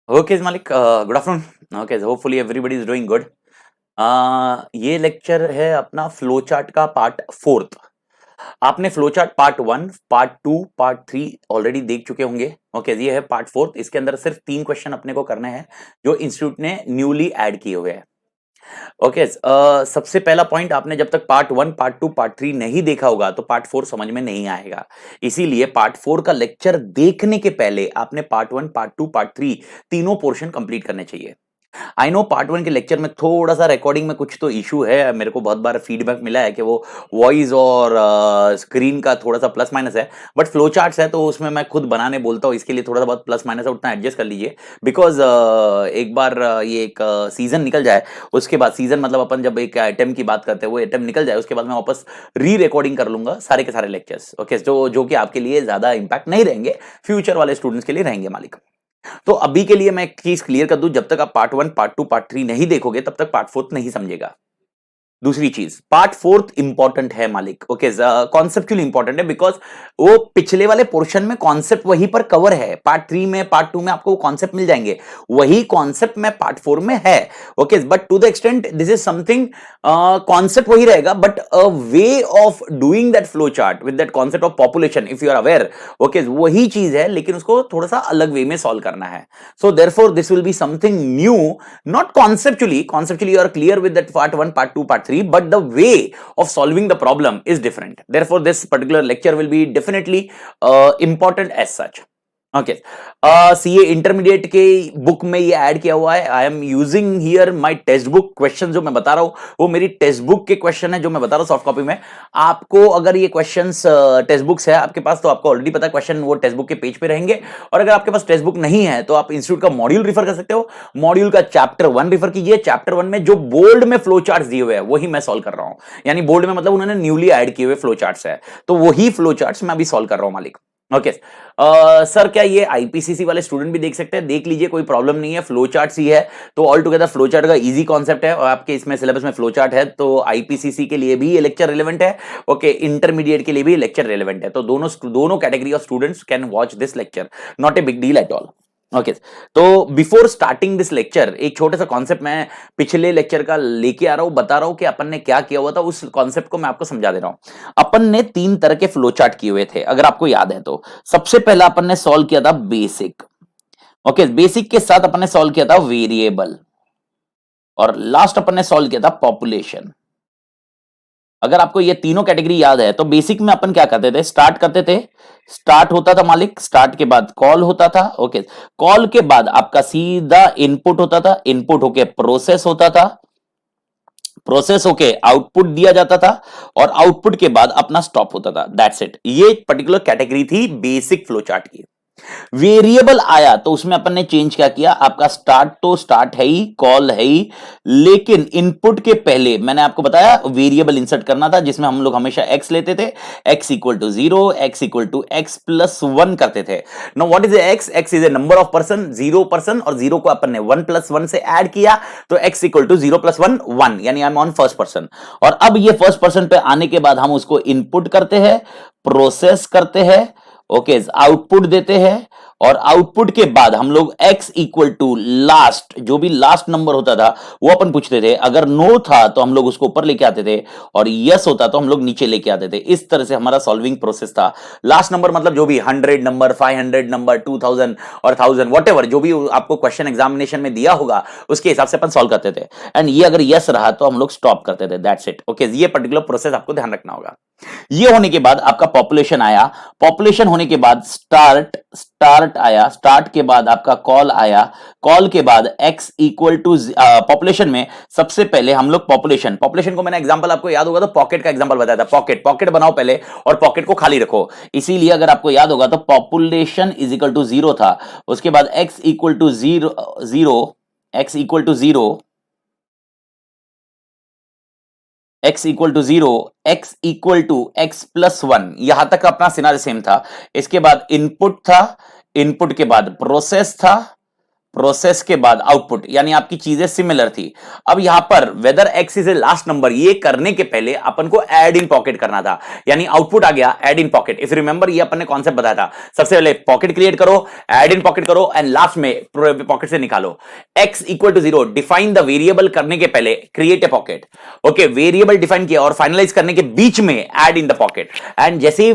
Okay, Malik. Good afternoon. Okay, so hopefully everybody is doing good. ये lecture है अपना flow chart का part fourth. आपने flow chart part one, part two, part three already देख चुके होंगे। Okay, ये है पार्ट फोर्थ। इसके अंदर सिर्फ 3 क्वेश्चन अपने को करने हैं जो इंस्टीट्यूट ने न्यूली ऐड किए हुए हैं। ओके, सबसे पहला पॉइंट, आपने जब तक part one, part two, part three नहीं देखा होगा तो पार्ट फोर समझ में नहीं आएगा। इसीलिए पार्ट फोर का लेक्चर देखने के पहले आपने part one, part two, part three तीनों पोर्शन कंप्लीट करने चाहिए। आई नो पार्ट वन के लेक्चर में थोड़ा सा रिकॉर्डिंग में कुछ तो इशू है, मेरे को बहुत बार फीडबैक मिला है कि वो वॉइस और स्क्रीन का थोड़ा सा प्लस माइनस है, बट फ्लो चार्ट्स है तो उसमें मैं खुद बनाने बोलता हूँ, इसके लिए थोड़ा सा बहुत प्लस माइनस है, उतना एडजस्ट कर लीजिए। बिकॉज एक बार ये एक सीजन निकल जाए, उसके बाद सीजन मतलब अपन जब एक आइटम की बात करते हैं वो आइटम निकल जाए उसके बाद मैं वापस री रिकॉर्डिंग कर लूंगा सारे के सारे लेक्चर्स। ओके, जो कि आपके लिए ज्यादा इंपैक्ट नहीं रहेंगे, फ्यूचर वाले स्टूडेंट्स के लिए रहेंगे मालिक। तो अभी के लिए मैं एक चीज क्लियर कर दूं, जब तक आप part one, part two, part three नहीं देखोगे तब तक पार्ट फोर्थ नहीं समझेगा। दूसरी चीज, पार्ट फोर्थ इंपॉर्टेंट है मालिक। ओके, कॉन्सेप्चुअली इंपॉर्टेंट है बिकॉज वो पिछले वाले पोर्शन में कॉन्सेप्ट वहीं पर कवर है। पार्ट थ्री में, पार्ट टू में आपको कॉन्सेप्ट मिल जाएंगे, वही कॉन्सेप्ट में पार्ट फोर में है। Okay, but to the extent this is something, concept वही रहेगा but a way of doing that flow chart with that concept of population, if you are aware. Okay, वही चीज है लेकिन उसको थोड़ा सा अलग वे में सॉल्व करना है। So therefore this will be something new, not conceptually you are clear with that part 1, part 2, part 3, but the way of solving the problem is different. Therefore this particular lecture will be definitely important as such. Okay, CA intermediate के book में ये add किया हुआ है। I am using here my text book. Question जो मैं बता रहा हूं वो मेरी टेक्स्ट बुक के क्वेश्चन है जो मैं बता रहा हूं सॉफ्ट कॉपी में। आपको अगर ये क्वेश्चंस टेक्स्ट बुक्स है आपके पास तो आपको ऑलरेडी पता है क्वेश्चन वो टेक्स्ट बुक के पेज पे रहेंगे, और अगर आपके पास टेक्स्ट बुक नहीं है तो आप इंस्टीट्यूट का मॉड्यूल रिफर कर सकते हो। मॉड्यूल का चैप्टर 1 रिफर कीजिए। चैप्टर 1 में जो बोल्ड में फ्लो चार्ट्स दिए हुए हैं वही मैं सॉल्व कर रहा हूं, यानी बोल्ड में मतलब उन्होंने न्यूली ऐड किए हुए फ्लो चार्ट्स है, तो वही फ्लो चार्ट्स मैं अभी सॉल्व कर रहा हूं मालिक। ओके, सर क्या ये आईपीसीसी वाले स्टूडेंट भी देख सकते हैं? देख लीजिए, कोई प्रॉब्लम नहीं है, फ्लो चार्ट ही है तो ऑल टुगेदर फ्लो चार्ट का इजी कॉन्सेप्ट है और आपके इसमें सिलेबस में फ्लो चार्ट है तो आईपीसीसी के लिए भी ये लेक्चर रिलेवेंट है। ओके, इंटरमीडिएट के लिए भी लेक्चर रिलेवेंट है, तो दोनों category of students can watch this lecture, not a big deal at all. Okay, तो बिफोर स्टार्टिंग दिस लेक्चर एक छोटा सा कॉन्सेप्ट मैं पिछले लेक्चर का लेके आ रहा हूं, बता रहा हूं कि अपन ने क्या किया हुआ था, उस कॉन्सेप्ट को मैं आपको समझा दे रहा हूं। अपन ने 3 तरह के फ्लो चार्ट किए हुए थे अगर आपको याद है तो। सबसे पहला अपन ने सॉल्व किया था बेसिक। ओके, बेसिक के साथ अपन ने सॉल्व किया था वेरिएबल, और लास्ट अपन ने सॉल्व किया था पॉपुलेशन। अगर आपको ये तीनों कैटेगरी याद है तो बेसिक में अपन क्या करते थे, स्टार्ट करते थे, स्टार्ट होता था मालिक, स्टार्ट के बाद कॉल होता था। ओके, कॉल के बाद आपका सीधा इनपुट होता था, इनपुट होके प्रोसेस होता था, प्रोसेस होके आउटपुट दिया जाता था, और आउटपुट के बाद अपना स्टॉप होता था। दैट्स इट, ये पर्टिकुलर कैटेगरी थी बेसिक फ्लो चार्ट की। वेरिएबल आया तो उसमें अपन ने चेंज क्या किया, आपका स्टार्ट तो स्टार्ट है ही, कॉल है ही, लेकिन इनपुट के पहले मैंने आपको बताया वेरिएबल इंसर्ट करना था जिसमें हम लोग हमेशा x लेते थे, x equal to 0, x equal to x plus 1 करते थे। No what is x? x is a number of person, 0 person, और 0 को अपन ने 1 प्लस 1 से ऐड किया तो x इक्वल टू 0 प्लस 1 1, यानी I am on first person. और अब ये फर्स्ट पर्सन पे आने के बाद हम उसको इनपुट करते हैं, प्रोसेस करते हैं, ओके, आउटपुट देते हैं, और आउटपुट के बाद हम लोग x इक्वल टू लास्ट, जो भी लास्ट नंबर होता था वो अपन पूछते थे। अगर नो था तो हम लोग उसको ऊपर लेके आते थे, और यस होता तो हम लोग नीचे लेके आते थे। इस तरह से हमारा सॉल्विंग प्रोसेस था। लास्ट नंबर मतलब जो भी 100 नंबर, 500 नंबर, 2000 और 1000 व्हाटएवर जो भी आपको क्वेश्चन एग्जामिनेशन में दिया होगा उसके हिसाब से अपन सॉल्व करते थे, एंड ये अगर यस रहा तो हम लोग स्टॉप करते थे। That's it. ओके, ये पर्टिकुलर प्रोसेस आपको ध्यान रखना होगा। ये होने के बाद आपका पॉपुलेशन आया, पॉपुलेशन होने के बाद स्टार्ट आया, स्टार्ट के बाद आपका कॉल आया, कॉल के बाद x इक्वल टू, पॉपुलेशन में सबसे पहले हम लोग पॉपुलेशन को मैंने एग्जांपल आपको याद होगा तो पॉकेट का एग्जांपल बताया था। पॉकेट बनाओ पहले और पॉकेट को खाली रखो, इसीलिए अगर आपको याद होगा तो पॉपुलेशन इज इक्वल टू 0 था। उसके बाद x equal to 0, x equal to 0, x equal to 0, x equal to x plus 1, यहां तक अपना सिनारियो सेम था। इसके बाद इनपुट था, इनपुट के बाद प्रोसेस था, प्रोसेस के बाद आउटपुट, यानी आपकी चीजें सिमिलर थी। अब यहां पर whether x is a last number, ये करने के पहले अपन को ऐड इन पॉकेट करना था, यानी आउटपुट आ गया add in pocket. If remember ये अपन ने कॉन्सेप्ट बताया था, सबसे पहले पॉकेट क्रिएट करो, ऐड इन पॉकेट करो एंड लास्ट में पॉकेट से निकालो। X equal to 0, define the variable करने के पहले create a pocket. Okay, variable define किया और फाइनलाइज करने के बीच में add in the pocket, and जैसे ही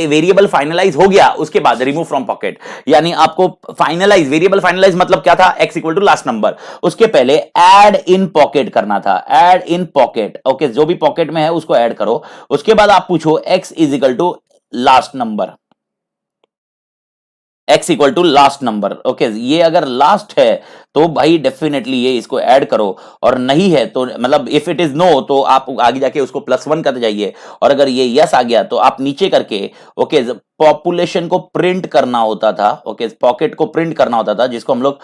वेरिएबल फाइनलाइज हो गया उसके बाद रिमूव फ्रॉम पॉकेट। यानी आपको फाइनलाइज, वेरिएबल फाइनलाइज मतलब क्या था, x equal to last number, उसके पहले ऐड इन पॉकेट करना था, ऐड इन पॉकेट। ओके, जो भी पॉकेट में है उसको ऐड करो, उसके बाद आप पूछो x is equal to last number, x equal to last number. Okay, ये अगर लास्ट है तो भाई डेफिनेटली ये इसको ऐड करो, और नहीं है तो मतलब इफ इट इज नो तो आप आगे जाके उसको +1 करते जाइए, और अगर ये यस आ गया तो आप नीचे करके ओके पॉपुलेशन को प्रिंट करना होता था। ओके, पॉकेट को प्रिंट करना होता था, जिसको हम लोग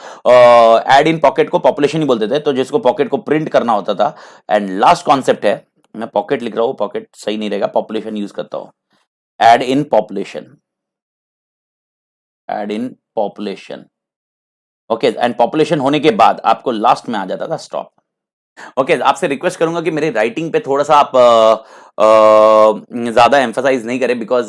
ऐड इन पॉकेट को पॉपुलेशन ही बोलते थे, तो जिसको पॉकेट को प्रिंट करना होता था। एंड लास्ट कॉन्सेप्ट है, मैं पॉकेट लिख रहा हूं, पॉकेट सही नहीं रहेगा, पॉपुलेशन यूज करता हूं, add in population, add in population. Okay, and population होने के बाद आपको लास्ट में आ जाता था स्टॉप। ओके, आपसे रिक्वेस्ट करूंगा कि मेरे राइटिंग पे थोड़ा सा आप ज्यादा एम्फसाइज नहीं करें, बिकॉज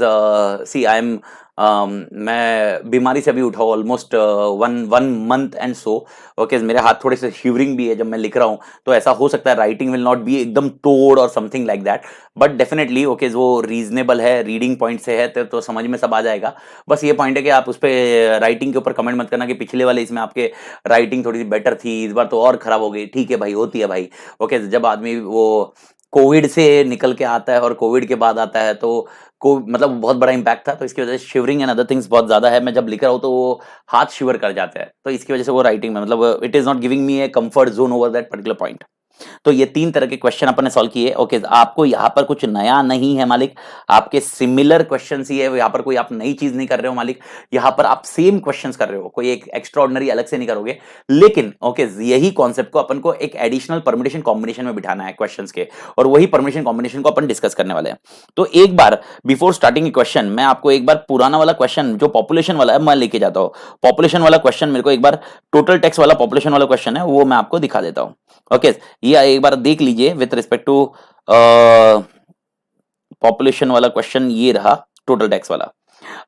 सी आई एम मैं बीमारी से अभी उठा हूँ almost one month and so. Okay, मेरे हाथ थोड़े से शिवरिंग भी है जब मैं लिख रहा हूँ, तो ऐसा हो सकता है राइटिंग विल नॉट बी एकदम तोड़ और something like that, but definitely okay वो रीजनेबल है, रीडिंग पॉइंट से है तो समझ में सब आ जाएगा। बस ये पॉइंट है कि आप उस पर राइटिंग के ऊपर कमेंट मत करना कि पिछले वाले इसमें आपके राइटिंग थोड़ी सी बेटर थी, इस बार तो और खराब हो गई। ठीक है भाई, होती है भाई। ओके, जब आदमी वो कोविड से निकल के आता है और कोविड के बाद आता है तो को मतलब बहुत बड़ा इंपैक्ट था, तो इसकी वजह से शिवरिंग एंड अदर थिंग्स बहुत ज्यादा है। मैं जब लिख रहा हूँ तो वो हाथ शिवर कर जाता है, तो इसकी वजह से वो राइटिंग में मतलब it is not giving me a comfort zone over that particular point. तो ये 3 तरह के क्वेश्चन अपन ने सॉल्व किए। ओके, आपको यहाँ पर कुछ नया नहीं है मालिक, आपके सिमिलर क्वेश्चन ही है, यहाँ पर कोई आप नई चीज नहीं कर रहे हो मालिक, यहाँ पर आप सेम क्वेश्चंस कर रहे हो, कोई एक एक्स्ट्राऑर्डिनरी अलग से नहीं करोगे। लेकिन ओके, यही कॉन्सेप्ट को अपन को एक एडिशनल परम्यूटेशन कॉम्बिनेशन में बिठाना है क्वेश्चंस के, और वही परम्यूटेशन कॉम्बिनेशन को अपन डिस्कस करने वाले हैं। तो एक बार बिफोर स्टार्टिंग क्वेश्चन मैं आपको एक बार पुराना वाला क्वेश्चन जो पॉपुलेशन वाला है मैं लेके जाता हूँ। पॉपुलेशन वाला क्वेश्चन मेरे को एक बार, टोटल टैक्स वाला पॉपुलेशन वाला क्वेश्चन है वो मैं आपको दिखा देता हूँ। ओके, ये एक बार देख लीजिए विथ रिस्पेक्ट टू पॉपुलेशन वाला क्वेश्चन, ये रहा टोटल टैक्स वाला।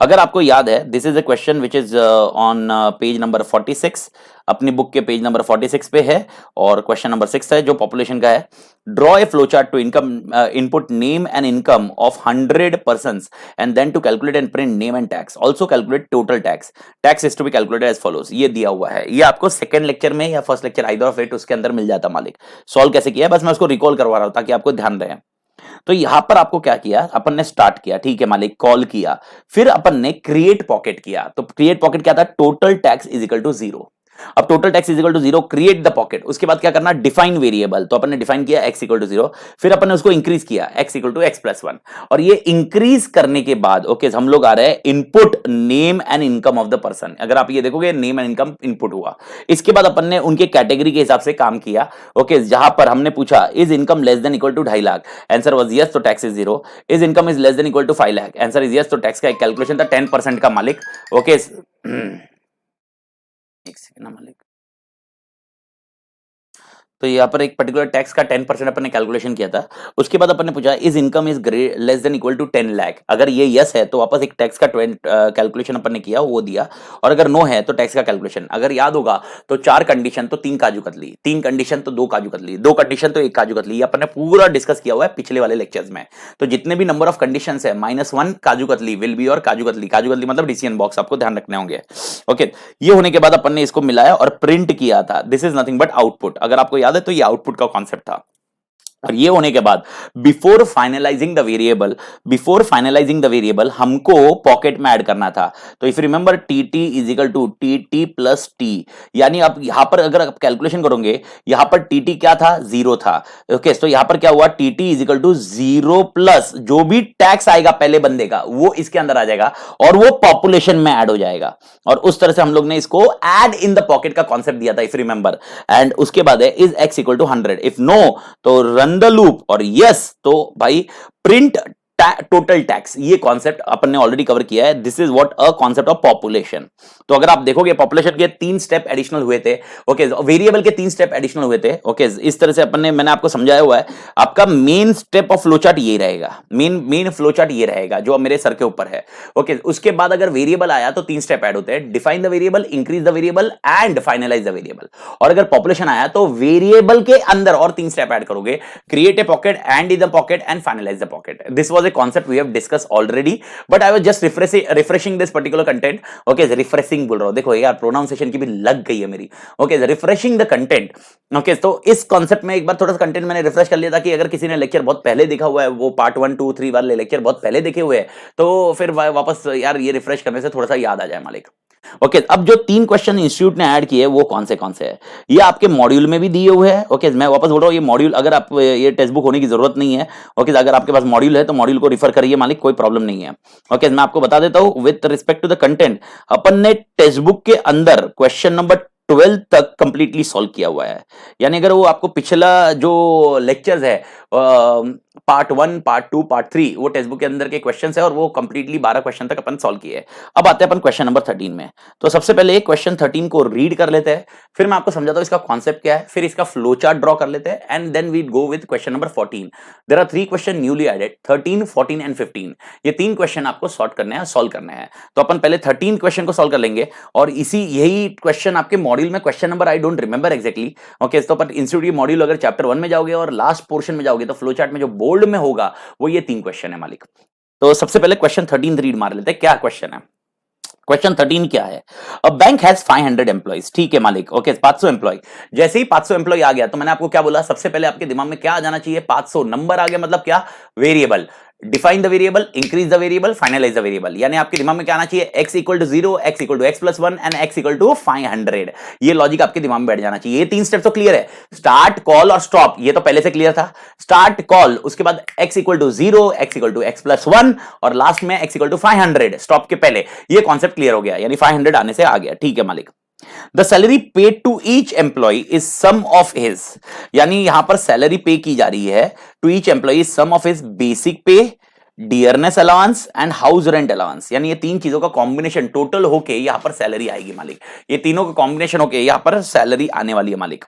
अगर आपको याद है, this is a question which is on page number 46, अपनी बुक के पेज नंबर 46 पे है, और क्वेश्चन नंबर 6 है जो पॉपुलेशन का है। Draw a flow chart to income input name and income of 100 persons and then to calculate and print name and tax, also calculate total tax, tax is to be calculated as follows. ये दिया हुआ है, ये आपको second lecture में या first lecture either of it उसके अंदर मिल जाता मालिक। सॉल्व कैसे किया बस मैं उसको रिकॉल करवा रहा हूं ताकि आपको ध्यान रहे। तो यहां पर आपको क्या किया, अपन ने स्टार्ट किया, ठीक है मालिक, कॉल किया, फिर अपन ने क्रिएट पॉकेट किया। तो क्रिएट पॉकेट क्या था, total tax is equal to 0। अब total tax is equal to 0, create the pocket, उसके बाद क्या करना, डिफाइन वेरिएबल। तो अपन ने डिफाइन किया x इक्वल टू 0, फिर अपन ने उसको इंक्रीज किया x इक्वल टू x+1, और ये इंक्रीज करने के बाद ओके हम लोग आ रहे हैं input name and income of the person. अगर आप ये देखोगे नेम एंड इनकम इनपुट हुआ, इसके बाद अपन ने उनके कैटेगरी के हिसाब से काम किया। ओके, जहां पर हमने पूछा is income less than equal to 2.5 lakh, answer was yes, तो tax is 0। Is income is less than equal to 5 lakh, answer is yes, तो टैक्स का एक कैलकुलेशन था 10% का मालिक। ओके, एक सेकंड ना मालिक, तो यहाँ पर एक पर्टिकुलर टैक्स का 10% अपन ने कैलकुलेशन किया था। उसके बाद अपन ने पूछा is income is less than equal to 10 lakh, अगर ये यस है तो वापस एक टैक्स का कैलकुलेशन अपन ने किया, वो दिया, और अगर नो है तो टैक्स का कैलकुलेशन। अगर याद होगा तो 4 कंडीशन तो 3 काजू कतली, 3 कंडीशन तो 2 काजू कतली, 2 कंडीशन तो 1 काजू कतली, अपन ने पूरा डिस्कस किया हुआ है पिछले वाले लेक्चर्स में। तो जितने भी नंबर ऑफ कंडीशन है -1 काजू कतली विल बी, और काजू कतली मतलब डिसीजन बॉक्स आपको ध्यान रखने होंगे। ओके, ये होने के बाद अपन ने इसको मिलाया और प्रिंट किया था, this is nothing but output. अगर आपको याद है तो ये आउटपुट का कॉन्सेप्ट था। और ये होने के बाद बिफोर फाइनलाइजिंग द वेरिएबल हमको पॉकेट में ऐड करना था। तो if remember TT is equal to TT plus T, यानी आप यहां पर अगर आप कैलकुलेशन करोगे, यहां पर टीटी क्या था, 0 था। ओके, तो यहां पर क्या हुआ, TT is equal to 0 plus जो भी टैक्स आएगा पहले बंदे का वो इसके अंदर आ जाएगा और वो पॉपुलेशन में ऐड हो जाएगा। और उस तरह से हम लोग ने इसको ऐड इन द पॉकेट का कॉन्सेप्ट दिया था इफ रिमेंबर। एंड उसके बाद है is x equal to 100, if no तो रन द लूप, और यस तो भाई प्रिंट टोटल टैक्स, ये कॉन्सेप्ट अपन ने ऑलरेडी कवर किया है। This is what a concept of population. तो अगर आप देखोगे पॉपुलेशन के 3 स्टेप एडिशनल हुए थे, ओके, वेरिएबल के 3 स्टेप एडिशनल हुए थे, ओके, इस तरह से अपन ने, मैंने आपको समझाया हुआ है। आपका main step of flow chart ये रहेगा, मेन फ्लो चार्ट ये रहेगा जो मेरे सर के ऊपर है, ओके। उसके बाद अगर वेरिएबल आया तो 3 स्टेप ऐड होते हैं, define the variable, increase the variable and finalise the variable. और अगर पॉपुलेशन आया तो वेरिएबल के अंदर और 3 स्टेप ऐड करोगे, create a pocket, and in the pocket and finalise the pocket. This was a concept we have discussed already, but I was just refreshing this particular content. Okay, refreshing बोल रहा हूं, देखो यार pronunciation की भी लग गई है मेरी। Okay, refreshing the content. Okay, तो इस कॉन्सेप्ट में एक बार थोड़ा सा कंटेंट मैंने रिफ्रेश कर लिया था कि अगर किसी ने लेक्चर बहुत पहले देखा हुआ है, वो पार्ट 1 2 3 वाले लेक्चर बहुत पहले देखे हुए हैं, तो फिर वापस यार ये रिफ्रेश करने से थोड़ा सा याद आ जाए मालिक। ओके, अब जो 3 क्वेश्चन इंस्टीट्यूट ने ऐड किए वो कौन से है, ये आपके मॉड्यूल में भी दिए हुए हैं। ओके, मैं वापस बोल रहा हूँ, ये मॉड्यूल, अगर आप, ये टेक्स्ट बुक होने की जरूरत नहीं है। ओके, अगर आपके पास मॉड्यूल है तो मॉड्यूल को रिफर करिए मालिक, कोई प्रॉब्लम नहीं है। ओके, मैं आपको बता देता हूँ with respect to the content, अपन ने टेक्स्ट बुक के अंदर क्वेश्चन नंबर 12 तक कंप्लीटली सॉल्व किया हुआ है। यानी अगर वो आपको पिछला जो लेक्चर्स है, पार्ट 1 पार्ट 2 पार्ट 3, वो टेक्स्ट बुक के अंदर के क्वेश्चंस है और वो कंप्लीटली 12 क्वेश्चन तक अपन सॉल्व किए। अब आते हैं अपन क्वेश्चन नंबर 13 में। तो सबसे पहले क्वेश्चन 13 को रीड कर लेते हैं, फिर मैं आपको समझाता हूं इसका कॉन्सेप्ट क्या है, फिर इसका फ्लो चार्ट ड्रॉ कर लेते हैं, and then we go with question number 14। There are 3 question newly added, 13 14 and 15। ये 3 क्वेश्चन आपको सॉर्ट करने हैं, सॉल्व करने हैं। तो अपन पहले 13 क्वेश्चन को सॉल्व कर लेंगे, और यही क्वेश्चन आपके मॉड्यूल में, question number I don't remember exactly. Okay, तो अपन इंस्टीट्यूट मॉड्यूल अगर चैप्टर 1 में जाओगे और लास्ट पोर्शन में जाओगे तो फ्लो चार्ट में जो बोल्ड में होगा वो ये 3 क्वेश्चन है मालिक। तो सबसे पहले क्वेश्चन 13 रीड मार लेते हैं, क्या क्वेश्चन है। क्वेश्चन 13 क्या है, अ बैंक हैज 500 एम्प्लॉइज। ठीक है मालिक, ओके, 500 एम्प्लॉय। जैसे ही 500 एम्प्लॉय आ गया तो मैंने आपको क्या बोला, सबसे पहले आपके दिमाग में क्या आ जाना चाहिए, 500 नंबर आ गया, मतलब क्या, variable. Define the variable, increase the variable, finalise the variable. यानी आपके दिमाग में क्या आना चाहिए, x equal to 0, x equal to x+1 and x equal to 500। ये लॉजिक आपके दिमाग में बैठ जाना चाहिए। ये 3 स्टेप तो क्लियर है, स्टार्ट, कॉल और स्टॉप, ये तो पहले से क्लियर था। स्टार्ट, कॉल, उसके बाद x equal to 0, x equal to x+1 और लास्ट में x इक्वल टू 500, स्टॉप के पहले। ये कॉन्सेप्ट क्लियर हो गया, यानी 500 आने से आ गया। ठीक है मालिक। The salary paid to each employee is sum of his, यानी यहां पर सैलरी पे की जा रही है to each employee is sum of his basic pay, dearness allowance and house rent allowance. यानी ये 3 चीजों का कॉम्बिनेशन टोटल होके यहां पर सैलरी आएगी मालिक। ये तीनों का कॉम्बिनेशन होके यहां पर सैलरी आने वाली है मालिक।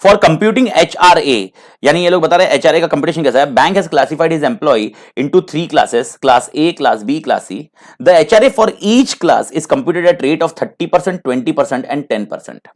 फॉर कंप्यूटिंग HRA, यानी ये लोग बता रहे हैं HRA का कंप्यूटेशन कैसा है। Bank has classified his employee into 3 classes, class A, class B, class C। The HRA for each class is computed at rate of 30%, 20% and 10%।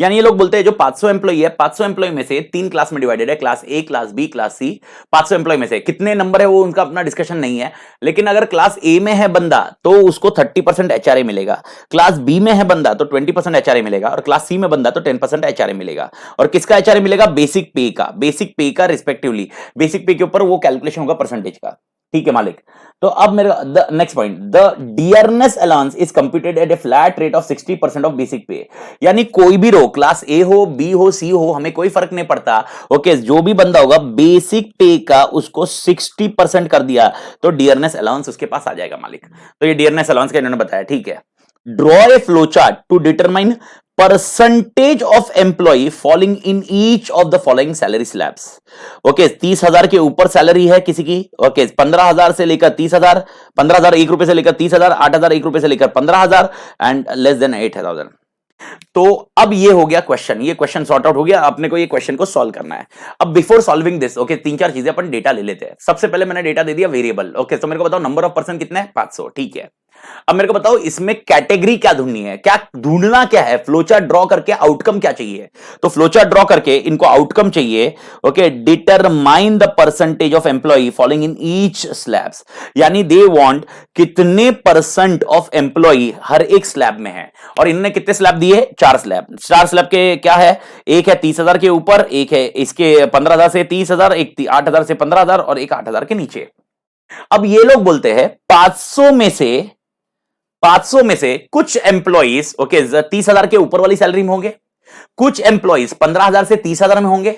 यानी ये लोग बोलते हैं जो 500 एम्प्लॉय है, 500 एम्प्लॉय में से 3 क्लास में डिवाइडेड है, class A, class B, class C। 500 employee में से कितने नंबर है वो उनका अपना डिस्कशन नहीं है, लेकिन अगर क्लास A में है बंदा तो उसको 30% HRA मिलेगा, क्लास B में है बंदा तो 20% HRA मिलेगा, और क्लास C में बंदा तो 10% HRA मिलेगा। और किसका HRA मिलेगा, बेसिक पे का रिस्पेक्टिवली। बेसिक पे के ऊपर वो कैलकुलेशन होगा परसेंटेज का। ठीक है मालिक। तो अब मेरा next point, the dearness allowance is computed at a flat rate of 60% of basic pay. यानी कोई भी रो, क्लास A हो, B हो, C हो, हमें कोई फर्क नहीं पड़ता। ओके, जो भी बंदा होगा बेसिक पे का उसको 60% कर दिया तो डियरनेस अलाउंस उसके पास आ जाएगा मालिक। तो ये डियरनेस अलाउंस का इन्होंने बताया। ठीक है, draw a flow chart to determine percentage of employee falling in each of the following salary slabs. Okay, 30,000 के ऊपर सैलरी है किसी की। ओके, 15,000 से लेकर 30,000, 15,000 1 रुपए से लेकर 30,000, 8,000 1 रुपए से लेकर 15,000 एंड लेस देन 8,000। तो अब ये हो गया क्वेश्चन, ये क्वेश्चन सॉर्ट आउट हो गया। अपने को ये क्वेश्चन को सॉल्व करना है। अब बिफोर सॉल्विंग दिस, ओके, 3-4 चीजें अपन डेटा ले लेते हैं। सबसे पहले मैंने डेटा दे दिया वेरिएबल। ओके, तो मेरे को बताओ नंबर ऑफ पर्सन कितने हैं, 500। ठीक है, अब मेरे को बताओ इसमें कैटेगरी क्या ढूंढनी है, क्या ढूंढना क्या है, फ्लोचार्ट ड्रॉ करके आउटकम क्या चाहिए। तो फ्लोचार्ट ड्रॉ करके इनको आउटकम चाहिए। Okay, determine the percentage of employee following in each slabs, यानी दे वांट कितने परसेंट ऑफ एम्प्लॉय हर एक स्लैब में है। और इन्होंने कितने स्लैब दिए, 4 स्लैब। 4 स्लैब के क्या है, एक है 30,000 के ऊपर, एक है इसके 15,000 से 30,000, एक 8,000 से 15,000 और एक 8,000 के नीचे। अब ये लोग बोलते हैं 500 में से कुछ एम्प्लॉइज, ओके, 30,000 के ऊपर वाली सैलरी में होंगे, कुछ एम्प्लॉइज 15,000 से 30,000 में होंगे,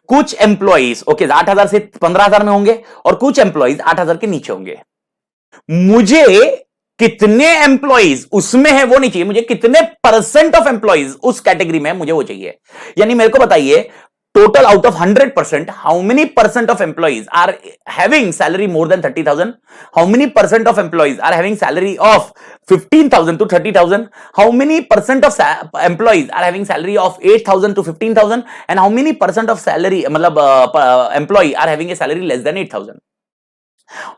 कुछ एम्प्लॉइज, ओके, 8,000 से 15,000 में होंगे, और कुछ एम्प्लॉइज 8,000 के नीचे होंगे। मुझे कितने एम्प्लॉइज उसमें है वो नहीं चाहिए, मुझे कितने परसेंट ऑफ एम्प्लॉइज उस कैटेगरी में मुझे वो चाहिए। यानी मेरे को बताइए total out of 100%, how many percent of employees are having salary more than 30,000? How many percent of employees are having salary of 15,000 to 30,000? How many percent of employees are having salary of 8,000 to 15,000? And how many percent of salary, मतलब employee are having a salary less than 8,000?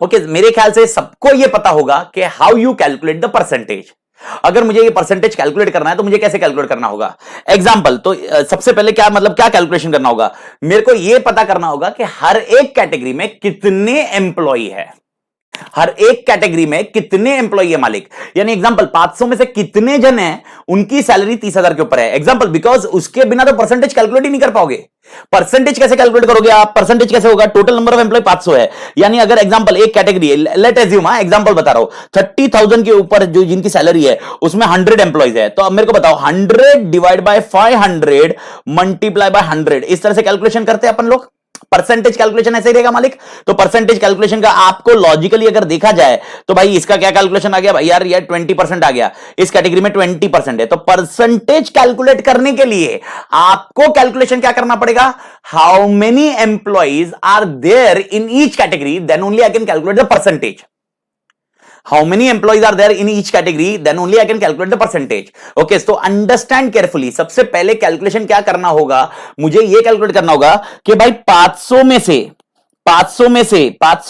Okay, मेरे ख्याल से सबको यह पता होगा कि how you calculate the percentage. अगर मुझे ये परसेंटेज कैलकुलेट करना है तो मुझे कैसे कैलकुलेट करना होगा? एग्जांपल, तो सबसे पहले क्या मतलब क्या कैलकुलेशन करना होगा? मेरे को यह पता करना होगा कि हर एक कैटेगरी में कितने एम्प्लॉई है, हर एक कैटेगरी में कितने एम्प्लॉई है मालिक। यानी एग्जांपल 500 में से कितने जन हैं उनकी सैलरी 30,000 के ऊपर है। एग्जांपल, बिकॉज उसके बिना तो परसेंटेज कैलकुलेट ही नहीं कर पाओगे। परसेंटेज कैसे कैलकुलेट करोगे आप? परसेंटेज कैसे होगा? टोटल नंबर ऑफ एम्प्लॉय 500 है, यानी अगर एग्जांपल एक कैटेगरी, लेट एज्यूम, एग्जांपल बता रहा हूं, 30,000 के ऊपर जो जिनकी सैलरी है उसमें 100 एम्प्लॉइज है, तो अब मेरे को बताओ 100 डिवाइड बाय 500 मल्टीप्लाई बाय 100, इस तरह से कैलकुलेशन करते हैं अपन लोग। परसेंटेज कैलकुलेशन ऐसे ही रहेगा मालिक। तो परसेंटेज कैलकुलेशन का आपको लॉजिकली अगर देखा जाए तो भाई इसका क्या कैलकुलेशन आ गया भाई, यार 20% आ गया, इस कैटेगरी में 20% है, तो परसेंटेज कैलकुलेट करने के लिए आपको कैलकुलेशन क्या करना पड़ेगा? How many employees are there in each category, then only I can calculate the percentage. How many employees are there in each category? Then only I can calculate the percentage. Okay, so understand carefully. सबसे पहले calculation क्या करना होगा? मुझे ये calculate करना होगा कि भाई 500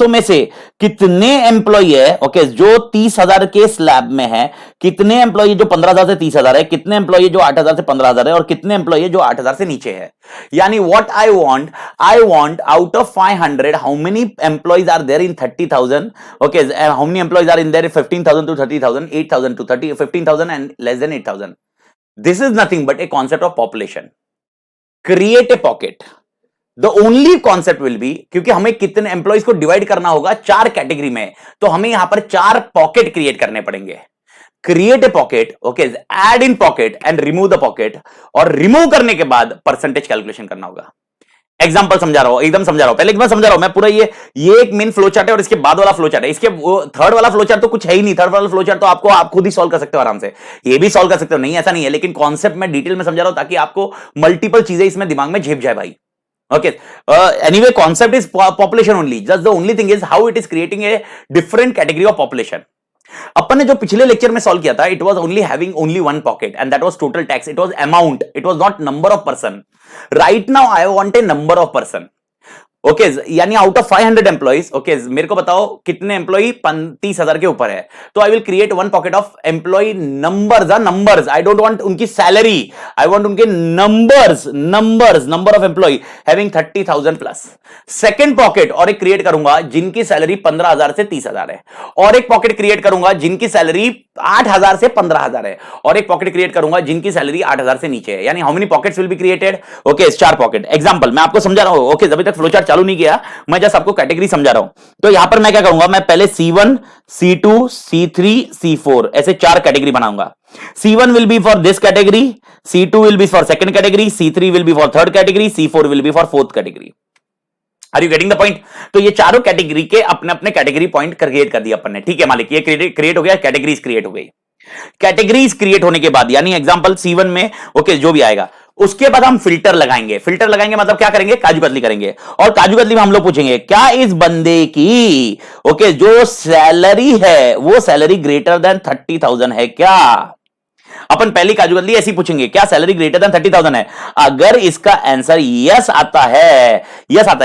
में से कितने एम्प्लॉई है, ओके, जो 30,000 के स्लैब में है, कितने एम्प्लॉई जो 15,000 से 30,000 है, कितने एम्प्लॉई जो 8,000 से 15,000 है, और कितने एम्प्लॉई जो 8,000 से नीचे है। यानी what I want out of 500 how many employees are there in 30,000, okay, how many employees are in there 15,000 to 30,000, 8,000 to 15,000 and less than 8,000। This is nothing but a concept of population. Create a pocket. The only concept will be, क्योंकि हमें कितने employees को divide करना होगा 4 category में, तो हमें यहां पर 4 पॉकेट क्रिएट करने पड़ेंगे। Create a pocket, okay, add in pocket and remove the pocket, और रिमूव करने के बाद परसेंटेज कैलकुलेशन करना होगा। एग्जांपल समझा रहा हूं, एकदम समझा रहा हूं, पहले एक बार समझा रहा हूं मैं पूरा। ये एक मेन फ्लो चार्ट है और इसके बाद वाला फ्लो चार्ट है। इसके वो थर्ड वाला फ्लो चार्ट तो कुछ है ही नहीं। थर्ड वाला फ्लो चार्ट तो आप खुद ही सॉल्व कर सकते हो आराम से, ये भी सॉल्व कर सकते हो, नहीं ऐसा नहीं है, लेकिन कॉन्सेप्ट में डिटेल में समझा रहा हूं ताकि आपको मल्टीपल चीजें इसमें दिमाग में झेप जाए भाई। Okay. Anyway, concept is population only. Just the only thing is how it is creating a different category of population. अपन ने जो पिछले लेक्चर में सॉल्व किया था, it was only having only one pocket and that was total tax. It was amount. It was not number of person. Right now I want a number of person. Okay, यानी out of 500 employees, okay, मेरे को बताओ कितने employee 30,000 के ऊपर है, तो I will create one pocket of employee numbers. I don't want उनकी सैलरी, आई वांट उनके number of employee having 30,000 plus. Second pocket और एक क्रिएट करूंगा जिनकी सैलरी 15,000 से 30,000 है, और एक पॉकेट क्रिएट करूंगा जिनकी सैलरी 8,000 से 15,000 है, और एक पॉकेट क्रिएट करूंगा जिनकी सैलरी 8,000 से नीचे है। यानी how many pockets will be created? Okay, 4 pocket. Example मैं आपको समझा रहा हूं, ओके, अभी तक फ्लो चार्ट चालू नहीं किया, मैं जस्ट आपको कैटेगरी समझा रहा हूं। तो यहां पर मैं क्या करूंगा, मैं पहले C1, C2, C3, C4 ऐसे 4 कैटेगरी बनाऊंगा। C1 will be for this category, C2 will be for second category, C3 will be for third category, C4 will be for fourth category. Are you getting the point? तो ये चारों category के अपने अपने category point create कर दिया अपन ने, ठीक है मालिक, ये क्रिएट हो गया, कैटेगरीज क्रिएट हो गई। कैटेगरीज क्रिएट होने के बाद, यानी एग्जांपल C1 में, ओके, जो भी आएगा, उसके बाद हम फिल्टर लगाएंगे। फिल्टर लगाएंगे मतलब क्या करेंगे? काजू कतली करेंगे, और काजू कतली में हम लोग पूछेंगे क्या इस बंदे की, ओके, जो सैलरी है वो सैलरी ग्रेटर देन 30,000 है क्या? अपन पहली काजू कतली ऐसी पूछेंगे, क्या सैलरी ग्रेटर देन 30,000 है? अगर इसका आंसर यस आता है,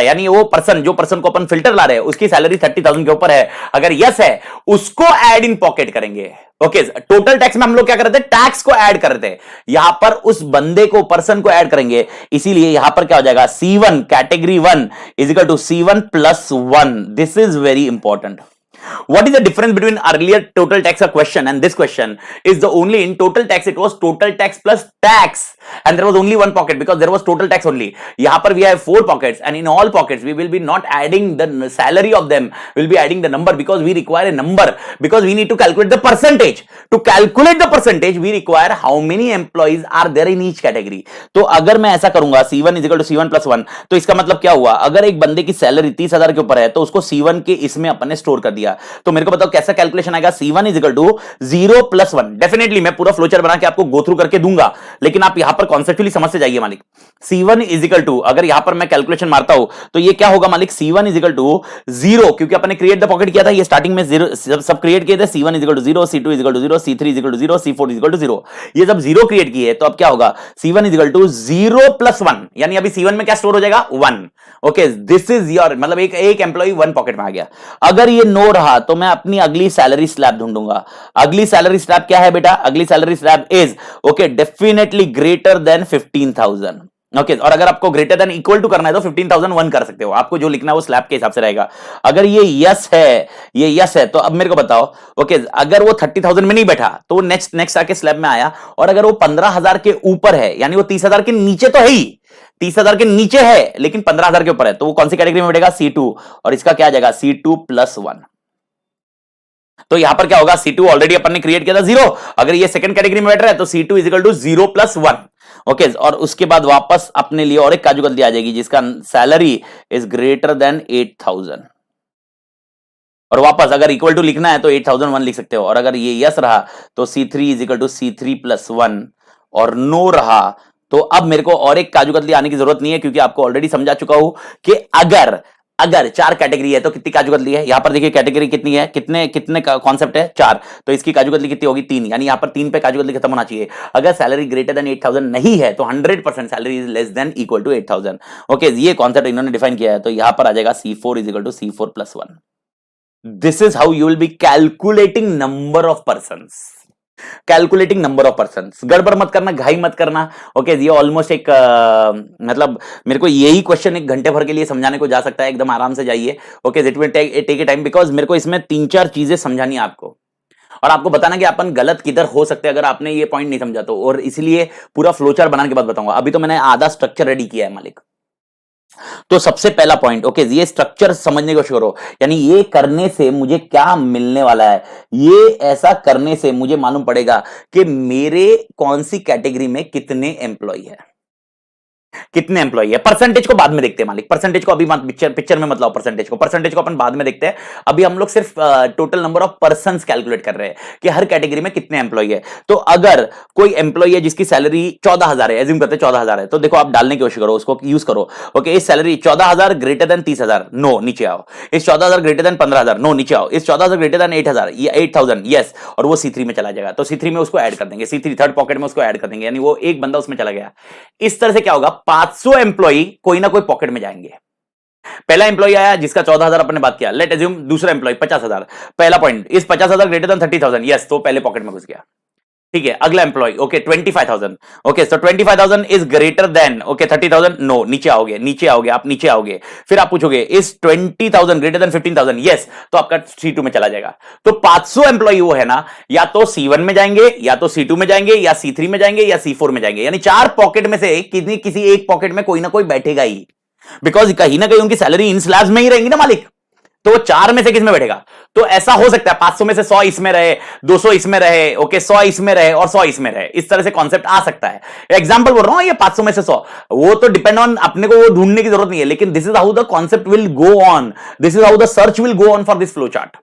यानी वो पर्सन, जो पर्सन को अपन फिल्टर ला रहे हैं उसकी सैलरी 30,000 के ऊपर है, अगर यस है, उसको ऐड इन पॉकेट करेंगे। ओके, टोटल टैक्स में हम लोग क्या कर रहे थे? टैक्स को ऐड कर रहे थे, यहां पर उस बंदे को, पर्सन को ऐड करेंगे, इसीलिए यहां पर क्या हो जाएगा? C1 category 1 is equal to C1 plus 1। This is very important. What is the difference between earlier total tax question and this question? Is the only in total tax it was total tax plus tax, and there was only one pocket because there was total tax only. यहाँ पर we have 4 pockets, and in all pockets we will be not adding the salary of them, we'll be adding the number because we require a number, because we need to calculate the percentage. To calculate the percentage we require how many employees are there in each category. तो अगर मैं ऐसा करूंगा C1 is equal to C1 plus 1, तो इसका मतलब क्या हुआ? अगर एक बंदे की सैलरी 30,000 के ऊपर है तो उसको C1 के इसमें अपन ने स्टोर कर दिया, आएगा। तो मेरे को बताओ कैसा कैलकुलेशन आएगा, C1 is equal to 0 + 1। Definitely मैं पूरा फ्लोचार्ट बना के आपको गो थ्रू करके दूंगा, लेकिन आप यहां पर कॉन्सेप्चुअली समझ से जाइए मालिक। C1 इज इक्वल टू, अगर यहां पर मैं कैलकुलेशन मारता हूं तो ये क्या होगा मालिक, C1 इज इक्वल टू 0, क्योंकि अपने क्रिएट द पॉकेट किया था, ये स्टार्टिंग में 0 सब क्रिएट किए थे। C1 is equal to 0, C2 is equal to 0, C3 is equal to 0, C4 is equal to 0, ये सब 0 क्रिएट किए। तो अब क्या होगा, C1 इज इक्वल टू 0 + 1, यानी अभी C1 में क्या स्टोर हो जाएगा, 1। ओके, दिस इज योर, मतलब एक एम्प्लॉय 1 पॉकेट में आ गया। अगर ये नो रहा तो मैं अपनी अगली सैलरी स्लैब ढूंढूंगा। अगली सैलरी स्लैब क्या है बेटा, अगली salary slab is okay definitely greater than 15,000। Okay, और अगर आपको ग्रेटर देन इक्वल टू करना है तो 15,001 कर सकते हो, आपको जो लिखना है वो स्लैब के हिसाब से रहेगा। अगर ये यस है, ये यस है, तो अब मेरे को बताओ ओके, अगर वो 30,000 में नहीं बैठा तो वो नेक्स्ट आके स्लैब में आया, और अगर वो 15,000 के ऊपर है, यानी वो 30,000 के नीचे तो है ही, 30,000 के नीचे है लेकिन 15,000 के ऊपर है, तो वो कौन सी कैटेगरी में बैठेगा, C2, और इसका क्या आ जाएगा, C2 + 1। तो यहां पर क्या होगा, C2 ऑलरेडी अपन ने क्रिएट किया था 0, अगर ये सेकंड कैटेगरी में बैठ रहा है तो C2 is equal to 0 + 1। Okay, और उसके बाद वापस अपने लिए और एक काजू कतली आ जाएगी जिसका सैलरी इज ग्रेटर देन 8,000, और वापस अगर इक्वल टू लिखना है तो 8,001 लिख सकते हो। और अगर ये यस रहा तो C3 is equal to C3 + 1, और नो रहा तो अब मेरे को और एक काजू कतली आने की जरूरत नहीं है, क्योंकि आपको ऑलरेडी समझा चुका हूं कि अगर 4 कैटेगरी है तो कितनी काजू कतली है। यहां पर देखिए कैटेगरी कितनी है, कितने कितने कॉन्सेप्ट है, 4, तो इसकी काजू कतली कितनी होगी, 3, यानी यहां पर 3 पे काजू कतली खत्म होना चाहिए। अगर सैलरी ग्रेटर देन 8,000 नहीं है तो 100% salary is less than equal to 8,000। Okay, ये कॉन्सेप्ट इन्होंने डिफाइन किया है, तो यहां पर आ जाएगा C4 is equal to C4 + 1। This is how you will be calculating number of persons, calculating number of persons. गड़बड़ मत करना, घाई मत करना। ओके, ये ऑलमोस्ट एक मतलब मेरे को यही क्वेश्चन 1 घंटे भर के लिए समझाने को जा सकता है, एकदम आराम से जाइए। Okay, it will take a time, because मेरे को इसमें 3-4 चीजें समझानी है आपको, और आपको बताना कि अपन गलत किधर हो सकते हैं अगर आपने ये पॉइंट नहीं समझा तो, और इसलिए पूरा फ्लोचार्ट बनाने के बाद बताऊंगा। अभी तो मैंने आधा स्ट्रक्चर रेडी किया है मालिक। तो सबसे पहला पॉइंट, ओके, ये स्ट्रक्चर समझने को शुरू करो, यानी ये करने से मुझे क्या मिलने वाला है, ये ऐसा करने से मुझे मालूम पड़ेगा कि मेरे कौन सी कैटेगरी में कितने एम्प्लॉय है, कितने एम्प्लॉय है। परसेंटेज को बाद में देखते हैं मालिक, परसेंटेज को अभी पिक्चर में मतलब परसेंटेज को अपन बाद में देखते हैं। अभी हम लोग सिर्फ total number of persons calculate कर रहे हैं कि हर कैटेगरी में कितने एम्प्लॉय है। तो अगर कोई एम्प्लॉय है जिसकी सैलरी 14,000 है, एज्यूम करते हैं 14,000 है, तो देखो आप डालने की कोशिश करो, उसको यूज करो। ओके, इस सैलरी 14,000 ग्रेटर देन 30,000, नो, नीचे आओ। इस 14,000 ग्रेटर देन 15,000, नो, नीचे आओ। इस 14,000 ग्रेटर देन 8,000, यस, और वो C3 में चला जाएगा, तो C3 में उसको ऐड कर देंगे, C3 थर्ड पॉकेट में उसको ऐड कर देंगे, यानी वो एक बंदा उसमें चला गया। इस तरह से क्या होगा, 500 एम्प्लॉई कोई ना कोई पॉकेट में जाएंगे। पहला एम्प्लॉय आया जिसका 14,000 अपने बात किया, लेट एज्यूम दूसरा एम्प्लॉय 50,000, पहला पॉइंट, इस 50,000 ग्रेटर देन 30,000, यस, तो पहले पॉकेट में घुस गया। ठीक है, अगला employee, okay, 25,000, okay, so 25,000 is greater than, okay, 30,000, no, नीचे आओगे, आप नीचे आओगे। फिर आप पूछोगे इस 20,000 ग्रेटर देन 15,000, यस, तो आपका C2 में चला जाएगा। तो 500 एम्प्लॉय वो है ना, या तो C1 में जाएंगे, या तो C2 में जाएंगे, या C3 में जाएंगे, या C4 में जाएंगे, यानी 4 पॉकेट में से किसी एक पॉकेट में कोई ना कोई बैठेगा ही, बिकॉज कहीं ना कहीं उनकी सैलरी इन स्लैब्स में ही रहेंगी ना मालिक। तो वो 4 में से किस में बैठेगा, तो ऐसा हो सकता है 500 में से 100 इसमें रहे, 200 इसमें रहे, ओके, 100 इसमें रहे और 100 इसमें रहे, इस तरह से कॉन्सेप्ट आ सकता है। एग्जांपल बोल रहा हूं, ये 500 में से 100, वो तो डिपेंड ऑन, अपने को वो ढूंढने की जरूरत नहीं है, लेकिन this is how the concept will go on, this is how the search will go on for this flow chart.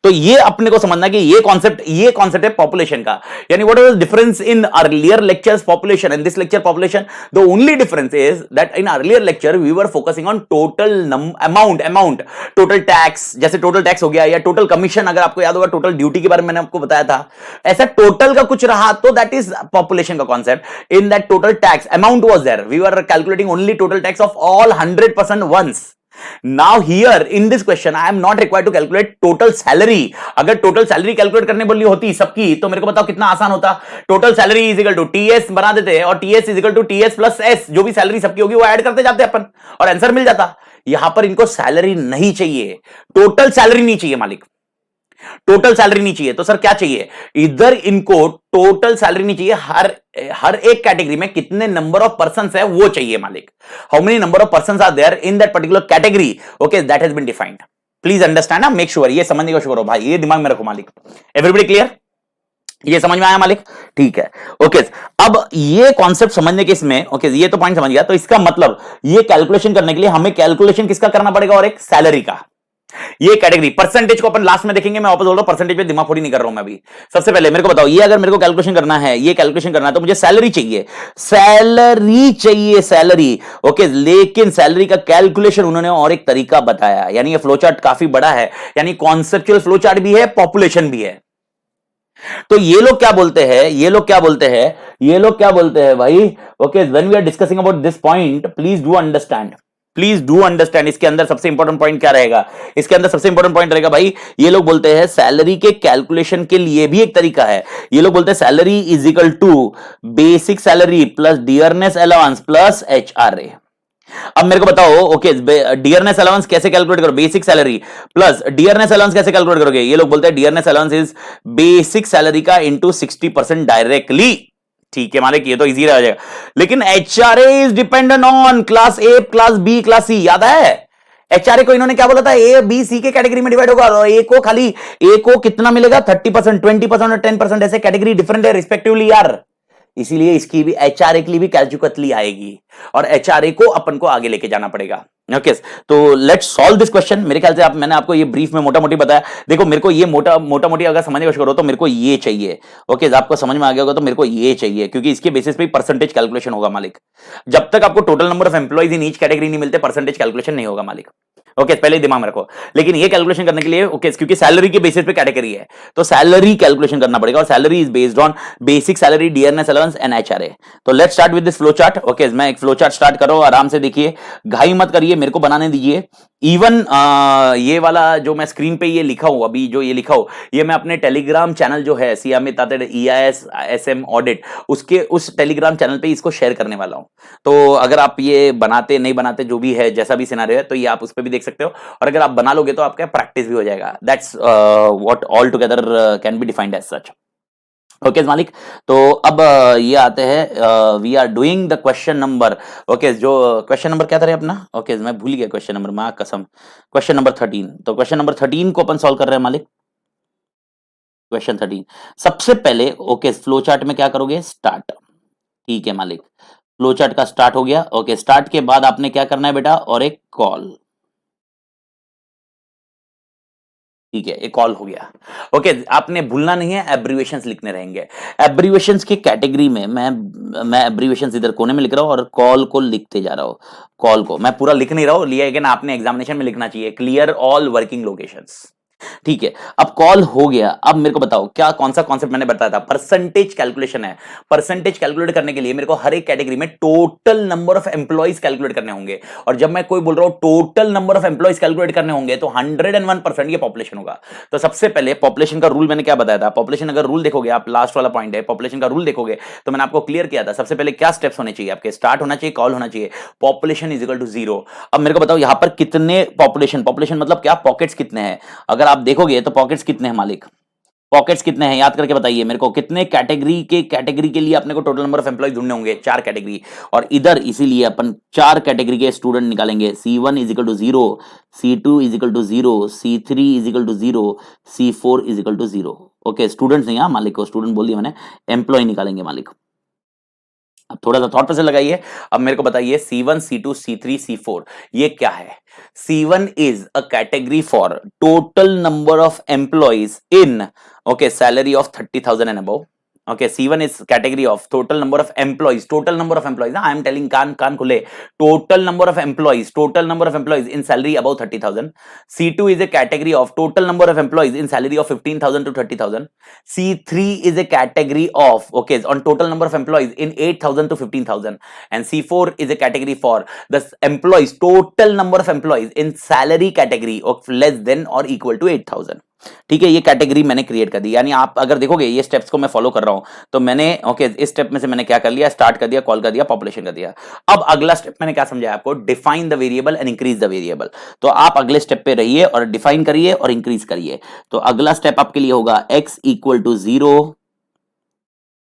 तो ये अपने को समझना कि ये कॉन्सेप्ट है पॉपुलेशन का, यानी what is the difference in earlier lectures population and this lecture population. The only difference is that in earlier lecture we were focusing on total amount, total tax, जैसे टोटल टैक्स हो गया, या total commission, अगर आपको याद होगा total duty के बारे में मैंने आपको बताया था, ऐसा टोटल का कुछ रहा तो दैट इज पॉपुलेशन का concept. In that total tax amount was there, we were calculating only total tax of all 100% once. Now here in this question I am not required to calculate total salary। अगर total salary calculate करने बोली होती सबकी तो मेरे को बताओ कितना आसान होता। total salary is equal to TS बना देते और TS is equal to TS plus S, जो भी सैलरी सबकी होगी वो ऐड करते जाते अपन और आंसर मिल जाता। यहां पर इनको सैलरी नहीं चाहिए, टोटल सैलरी नहीं चाहिए मालिक, टोटल सैलरी नहीं चाहिए। तो सर क्या चाहिए, इधर इनको टोटल सैलरी नहीं चाहिए, हर एक कैटेगरी में कितने नंबर ऑफ पर्संस है वो चाहिए मालिक। How many number of persons are there in that particular category, okay, that has been defined. Please understand, make sure, ये समझने को शुरू करो भाई, ये दिमाग में रखो मालिक। एवरीबॉडी क्लियर, ये समझ में आया मालिक? ठीक है, ओके। अब ये कॉन्सेप्ट समझने के इसमें, ओके, ये तो पॉइंट समझ गया। तो इसका मतलब ये कैलकुलेशन करने के लिए हमें कैलकुलेशन किसका करना पड़ेगा, और एक सैलरी का। ये कैटेगरी परसेंटेज को अपन लास्ट में देखेंगे, मैं वापस बोल रहा हूं परसेंटेज पे दिमाग फोड़ी नहीं कर रहा हूं मैं अभी। सबसे पहले मेरे को बताओ, ये अगर मेरे को कैलकुलेशन करना है, ये कैलकुलेशन करना है, तो मुझे सैलरी चाहिए, सैलरी चाहिए, सैलरी। ओके, लेकिन सैलरी का कैलकुलेशन उन्होंने और एक तरीका बताया, यानी ये फ्लो चार्ट काफी बड़ा है, यानी कॉन्सेप्चुअल फ्लो चार्ट भी है, पॉपुलेशन भी है। तो ये लोग क्या बोलते हैं, ये लोग क्या बोलते हैं, ये लोग क्या बोलते हैं भाई, okay, when we are discussing about this point, please do understand, please do understand. इसके अंदर सबसे इंपॉर्टेंट पॉइंट क्या रहेगा, इसके अंदर सबसे इंपॉर्टेंट पॉइंट रहेगा भाई, ये लोग बोलते हैं सैलरी के कैलकुलेशन के लिए भी एक तरीका है। ये लोग बोलते हैं salary is equal to basic salary plus dearness allowance plus HRA. अब मेरे को बताओ, ओके, डियरनेस अलाउंस कैसे कैलकुलेट करो, basic salary plus dearness allowance कैसे कैलकुलेट करोगे, ये लोग बोलते हैं dearness allowance is basic salary का इंटू 60% डायरेक्टली। ठीक है मालिक, ये तो इजी रह जाएगा। लेकिन HRA is dependent on class A, class B, class C, याद है एचआरए को इन्होंने क्या बोला था, ए बी सी के कैटेगरी में डिवाइड होगा, और ए को खाली, ए को कितना मिलेगा 30%, 20% और 10%, ऐसे कैटेगरी डिफरेंट है रिस्पेक्टिवली यार। इसीलिए इसकी भी एचआरए के लिए भी कैलकुलेटली आएगी, और एचआरए को अपन को आगे लेके जाना पड़ेगा। ओके, तो लेट्स सॉल्व दिस क्वेश्चन। मेरे ख्याल से मैंने आपको ये ब्रीफ में मोटा मोटी बताया। देखो मेरे को ये मोटा मोटी अगर समझने की कोशिश करो तो मेरे को ये चाहिए। ओके, आपको समझ में आ गया होगा तो मेरे को ये चाहिए, क्योंकि इसके बेसिस पे परसेंटेज कैलकुलेशन होगा मालिक। जब तक आपको total number of employees in each category नहीं मिलते, परसेंटेज कैलकुलेशन नहीं होगा मालिक। ओके, पहले दिमाग में रखो। लेकिन ये कैलकुलेशन करने के लिए, ओके, क्योंकि सैलरी के बेसिस पे कैटेगरी है, तो सैलरी कैलकुलेशन करना पड़ेगा, और salary is based on basic salary, dearness allowance and HRA. तो let's start with this flow chart. Okay, मैं एक फ्लो चार्ट स्टार्ट करो, आराम से देखिए, घाई मत करिए, मेरे को बनाने दीजिए। इवन ये वाला जो मैं स्क्रीन पे ये लिखा हूं, अभी जो ये लिखा हूं, ये मैं अपने टेलीग्राम चैनल जो है सियामित तातेड़ EIS SM ऑडिट, उसके उस टेलीग्राम चैनल पे इसको शेयर करने वाला हूं। तो अगर आप ये बनाते नहीं बनाते, जो भी है, जैसा भी सिनारियो है, तो ये आप उस पर भी देख सकते हो, और अगर आप बना लोगे तो आपका प्रैक्टिस भी हो जाएगा। That's what all together can be defined as such. Okay मालिक, तो अब ये आते हैं, we are doing the question number, okay, जो क्वेश्चन नंबर क्या था रे अपना, ओके, मैं भूल गया क्वेश्चन नंबर, मां कसम, क्वेश्चन नंबर 13। तो क्वेश्चन नंबर 13 को अपन सॉल्व कर रहे हैं मालिक। क्वेश्चन 13 सबसे पहले, ओके, फ्लो चार्ट में क्या करोगे, स्टार्ट। ठीक है मालिक, फ्लो चार्ट का स्टार्ट हो गया। ओके, स्टार्ट के बाद आपने क्या करना है बेटा, और एक कॉल। ठीक है, एक कॉल हो गया। ओके, आपने भूलना नहीं है, एब्रीवेशंस लिखने रहेंगे। एब्रीवेशंस की कैटेगरी में मैं एब्रीवेशंस इधर कोने में लिख रहा हूं, और कॉल को लिखते जा रहा हूं। कॉल को मैं पूरा लिख नहीं रहा हूं, लेकिन आपने एग्जामिनेशन में लिखना चाहिए, क्लियर ऑल वर्किंग लोकेशंस। ठीक है, अब कॉल हो गया। अब मेरे को बताओ, क्या कौन सा कॉन्सेप्ट मैंने बताया था, परसेंटेज कैलकुलेशन है। परसेंटेज कैलकुलेट करने के लिए मेरे को हर एक कैटेगरी में total number of employees calculate करने होंगे, और जब मैं कोई बोल रहा हूं total number of employees calculate करने होंगे, तो 101% ये पॉपुलेशन होगा। तो सबसे पहले पॉपुलेशन का रूल मैंने क्या बताया था, पॉपुलेशन अगर रूल देखोगे आप, लास्ट वाला पॉइंट है, पॉपुलेशन का रूल देखोगे तो मैंने आपको क्लियर किया था, सबसे पहले क्या स्टेप्स होने चाहिए आपके, स्टार्ट होना चाहिए, कॉल होना चाहिए, पॉपुलेशन इज इक्वल टू 0। अब मेरे को बताओ यहां पर कितने पॉपुलेशन, पॉपुलेशन मतलब क्या, पॉकेट्स कितने हैं। अगर आप देखोगे तो पॉकेट्स कितने हैं मालिक, पॉकेट्स कितने हैं, याद करके बताइए मेरे को, कितने कैटेगरी के लिए अपने को टोटल नंबर ऑफ एम्प्लॉइज ढूंढने होंगे, 4 कैटेगरी, और इधर इसीलिए अपन 4 कैटेगरी के स्टूडेंट निकालेंगे। C1 is equal to 0, C2 is equal to 0, C3 is equal to 0, C4 is equal to 0। Okay, students नहीं, मालिक को स्टूडेंट बोल दिया मैंने, एम्प्लॉय निकालेंगे मालिक। अब थोड़ा सा थॉट प्रोसेस लगाइए। अब मेरे को बताइए C1, C2, C3, C4 ये क्या है। C1 is a category for total number of employees in, okay, salary of 30,000 and above. Okay, C1 is category of total number of employees, total number of employees. I am telling कान खुले, total number of employees in salary above 30,000. C2 is a category of total number of employees in salary of 15,000 to 30,000. C3 is a category of, okay, on total number of employees in 8,000 to 15,000. And C4 is a category for the employees, total number of employees in salary category of less than or equal to 8,000. ठीक है, ये category मैंने create कर दी। यानी आप अगर देखोगे ये स्टेप्स को मैं फॉलो कर रहा हूं, तो मैंने, ओके, इस स्टेप में से मैंने क्या कर लिया, स्टार्ट कर दिया, कॉल कर दिया, पॉपुलेशन कर दिया। अब अगला स्टेप मैंने क्या समझाया आपको, define the variable and increase the variable. तो आप अगले स्टेप पे रहिए और डिफाइन करिए और इंक्रीज करिए। तो अगला स्टेप आपके लिए होगा x इक्वल टू 0,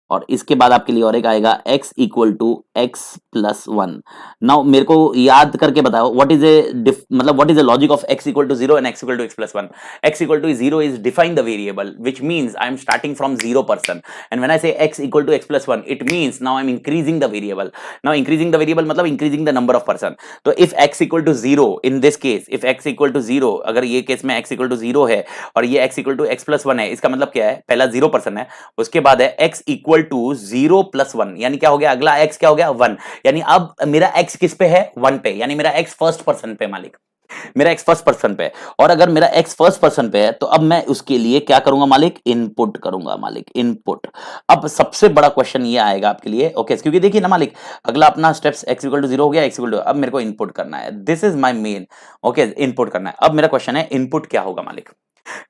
और इसके बाद आपके लिए और एक आएगा x equal to x plus 1। Now मेरे को याद करके बताओ व्हाट इज ए मतलब what is the logic of x equal to 0 and x equal to x plus 1। x equal to 0 is define the variable which means I am starting from 0% and when I say x equal to x plus 1 it means now I am increasing the variable. Now increasing the variable मतलब increasing the number of person. तो if x equal to 0 in this case, if x equal to 0, अगर ये case में x equal to 0 है और ये x equal to x plus 1 है, इसका मतलब क्या है, पहला 0% है, उसके बाद है x इक्वल टू 0 प्लस 1, यानी क्या हो गया, अगला x क्या हो गया 1, यानी अब मेरा x किस पे है 1 पे, यानी मेरा x फर्स्ट पर्सन पे मालिक, मेरा x फर्स्ट पर्सन पे है। और अगर मेरा x फर्स्ट पर्सन पे है तो अब मैं उसके लिए क्या करूंगा मालिक, इनपुट करूंगा मालिक, इनपुट। अब सबसे बड़ा क्वेश्चन ये आएगा आपके लिए, ओके, क्योंकि देखिए ना मालिक, अगला अपना स्टेप्स x इक्वल टू 0 हो गया, x इक्वल टू, अब मेरे को इनपुट करना है, this is my main, okay, input करना है। अब मेरा क्वेश्चन है इनपुट क्या होगा मालिक,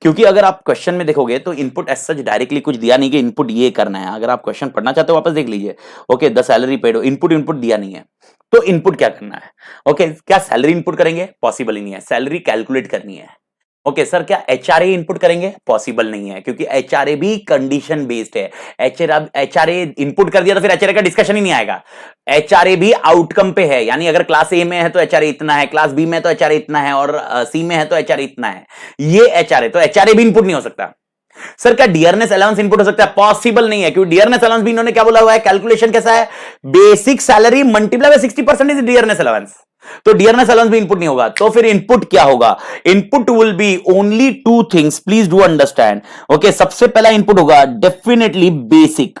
क्योंकि अगर आप क्वेश्चन में देखोगे तो इनपुट एज सच डायरेक्टली कुछ दिया नहीं कि इनपुट ये करना है। अगर आप क्वेश्चन पढ़ना चाहते हो वापस देख लीजिए, okay, the salary paid, input input दिया नहीं है, तो इनपुट क्या करना है, ओके, क्या सैलरी इनपुट करेंगे, पॉसिबल ही नहीं है, सैलरी कैलकुलेट करनी है। ओके सर, क्या एचआरए इनपुट करेंगे, पॉसिबल नहीं है, क्योंकि एचआरए भी कंडीशन बेस्ड है। एचआरए इनपुट कर दिया तो फिर एचआरए का डिस्कशन ही नहीं आएगा। एचआरए भी आउटकम पे है, यानी अगर क्लास ए में है तो एचआरए इतना है, क्लास बी में तो एचआरए इतना है, और सी में है तो एचआरए इतना है, ये एचआरए, तो एचआरए भी इनपुट नहीं हो सकता। सर क्या डियरनेस अलाउंस इनपुट हो सकता है, पॉसिबल नहीं है, क्योंकि डियरनेस अलाउंस भी इन्होंने क्या बोला हुआ है, कैलकुलेशन कैसा है, basic salary multiply by 60% is dearness allowance, तो डियरनेस अलाउंस भी इनपुट नहीं होगा। तो फिर इनपुट क्या होगा, input will be only two things, please do understand, okay. सबसे पहला इनपुट होगा डेफिनेटली बेसिक,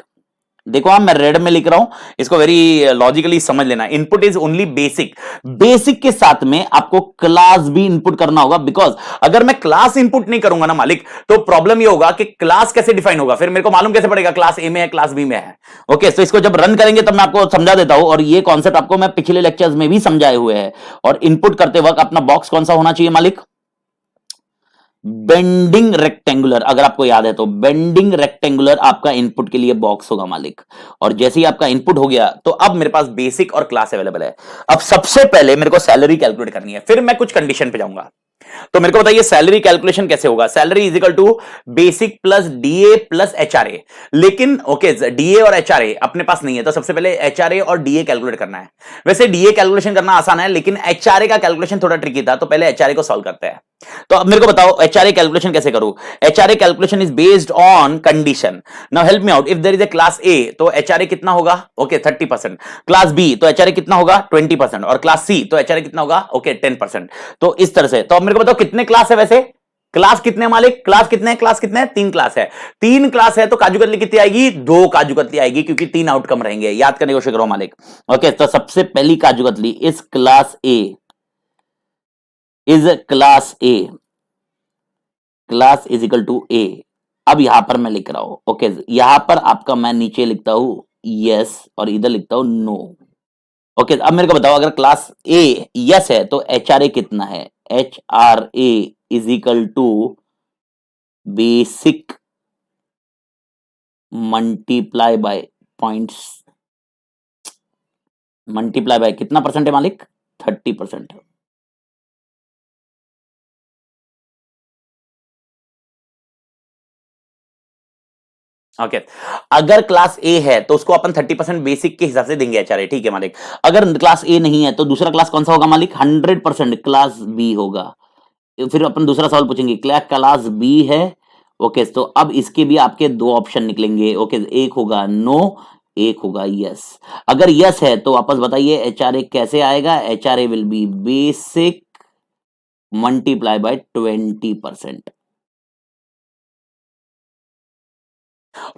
देखो आप, मैं रेड में लिख रहा हूं, इसको वेरी लॉजिकली समझ लेना, input is only basic, basic के साथ में आपको क्लास भी इनपुट करना होगा, बिकॉज अगर मैं क्लास इनपुट नहीं करूंगा ना मालिक, तो प्रॉब्लम ये होगा कि क्लास कैसे डिफाइन होगा, फिर मेरे को मालूम कैसे पड़ेगा क्लास ए में है क्लास बी में है, ओके। तो इसको जब रन करेंगे तब मैं आपको समझा देता हूं, और ये कॉन्सेप्ट आपको मैं पिछले लेक्चर्स में भी समझाए हुए हैं। और इनपुट करते वक्त अपना बॉक्स कौन सा होना चाहिए मालिक, बेंडिंग रेक्टेंगुलर, अगर आपको याद है तो बेंडिंग रेक्टेंगुलर आपका इनपुट के लिए बॉक्स होगा मालिक। और जैसे ही आपका इनपुट हो गया तो अब मेरे पास बेसिक और क्लास अवेलेबल है। अब सबसे पहले मेरे को सैलरी कैलकुलेट करनी है, फिर मैं कुछ कंडीशन पे जाऊंगा। तो मेरे को बताइए सैलरी कैलकुलेशन कैसे होगा, salary is equal to basic plus DA plus HRA, लेकिन ओके डीए और एचआरए अपने पास नहीं है, तो सबसे पहले एचआरए और डीए कैलकुलेट करना है। वैसे डीए कैलकुलेशन करना आसान है, लेकिन एचआरए का कैलकुलेशन थोड़ा ट्रिकी था, तो पहले एचआरए को सॉल्व करते हैं। तो अब मेरे को बताओ एचआरए कैलकुलेशन कैसे करूं, HRA calculation is based on condition. Now help me out, if there is a class A तो एचआरए कितना होगा, ओके 30%, क्लास बी तो एचआरए कितना होगा 20%, और क्लास सी तो एचआरए कितना होगा, ओके 10%। तो इस तरह से, तो अब मेरे को बताओ कितने क्लास है, वैसे क्लास कितने मालिक, क्लास कितने, क्लास कितने, 3 क्लास है, 3 क्लास है, तो काजू कतली कितनी आएगी, 2 काजू कतली आएगी, क्योंकि 3 आउटकम रहेंगे, याद करने की कोशिश करो मालिक, ओके। तो सबसे पहली काजू कतली इस class A is class A, class is equal to A. अब यहां पर मैं लिख रहा हूं, ओके, यहां पर आपका मैं नीचे लिखता हूं यस और इधर लिखता हूं नो, ओके। अब मेरे को बताओ अगर क्लास ए यस है तो एच आर ए कितना है, H R A is equal to basic multiply by points, multiply by कितना परसेंट है मालिक, 30%। ओके अगर क्लास ए है तो उसको अपन 30% बेसिक के हिसाब से देंगे एचआरए, ठीक है मालिक। अगर क्लास ए नहीं है तो दूसरा क्लास कौन सा होगा मालिक, 100% क्लास बी होगा। फिर अपन दूसरा सवाल पूछेंगे, क्या क्लास बी है, ओके। तो अब इसके भी आपके 2 ऑप्शन निकलेंगे, ओके, एक होगा नो, एक होगा यस। अगर यस है तो वापस बताइए एचआरए कैसे आएगा, HRA will be basic multiply by 20%।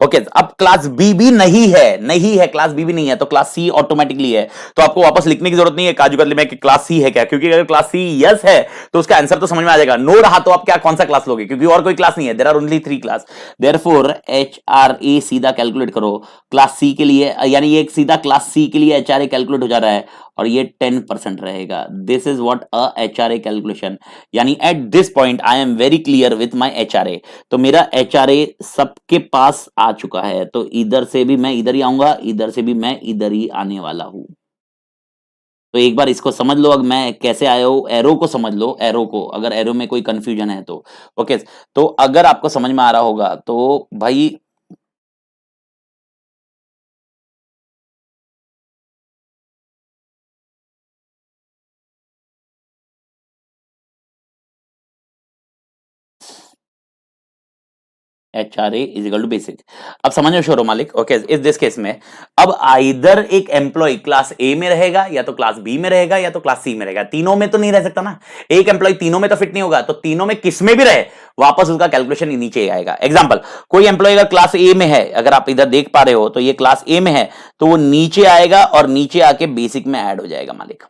Okay अब क्लास बी भी नहीं है, नहीं है, क्लास बी भी नहीं है, तो क्लास सी ऑटोमेटिकली है। तो आपको वापस लिखने की जरूरत नहीं है काजू कतली में कि क्लास सी है क्या, क्योंकि अगर क्लास सी यस है तो उसका आंसर तो समझ में आ जाएगा, नो रहा तो आप क्या कौन सा क्लास लोगे, क्योंकि और कोई क्लास नहीं है, there are only 3 class. Therefore H R A सीधा कैलकुलेट करो क्लास सी के लिए, यानी ये सीधा क्लास सी के लिए एच आर ए कैलकुलेट हो जा रहा है, और ये 10% रहेगा। This is what a H R A calculation, यानी at this point I am very clear with my H R A. तो मेरा एच आर ए सबके पास आ चुका है, तो इधर से भी मैं इधर ही आऊंगा, इधर से भी मैं इधर ही आने वाला हूं। तो एक बार इसको समझ लो, अगर मैं कैसे आया हूं, एरो को समझ लो, एरो को, अगर एरो में कोई कंफ्यूजन है तो ओके। तो अगर आपको समझ में आ रहा होगा तो भाई H R A is equal to basic. अब समझ में श्योर हो मालिक? ओके, इस दिस केस में अब आइदर एक एम्प्लॉय क्लास ए में रहेगा या तो क्लास बी में रहेगा या तो क्लास सी में रहेगा, तीनों में तो नहीं रह सकता ना। एक एम्प्लॉय तीनों में तो फिट नहीं होगा, तो तीनों में किस में भी रहे वापस उसका कैलकुलेशन नीचे ही आएगा। एग्जांपल, कोई एम्प्लॉय अगर क्लास ए में है, अगर आप इधर देख पा रहे हो तो ये क्लास ए में है, तो वो नीचे आएगा और नीचे आके बेसिक में ऐड हो जाएगा मालिक।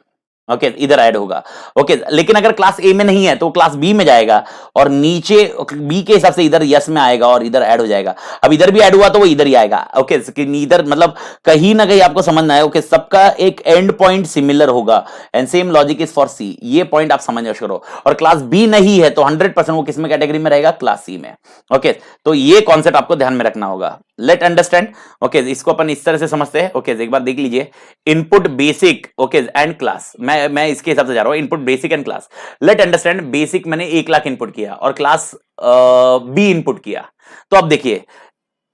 ओके, इधर ऐड होगा। ओके, लेकिन अगर क्लास ए में नहीं है तो क्लास बी में जाएगा और नीचे बी के हिसाब से इधर यस में आएगा और इधर ऐड हो जाएगा। अब इधर भी ऐड हुआ तो वो इधर ही आएगा। ओके, इधर मतलब कहीं ना कहीं आपको समझना है। ओके, सबका एक एंड पॉइंट सिमिलर होगा and same logic is for C. ये पॉइंट आप समझ करो। और क्लास बी नहीं है तो 100% वो किसमें कैटेगरी में रहेगा? क्लास सी में। ओके, तो ये कॉन्सेप्ट आपको ध्यान में रखना होगा। Late understand. ओके, इसको अपन इस तरह से समझते हैं। ओके, एक बार देख लीजिए, input basic okay and class. मैं इसके हिसाब से जा रहा हूं, input basic and class. Let understand, basic मैंने 1 लाख इनपुट किया और क्लास बी इनपुट किया। तो अब देखिए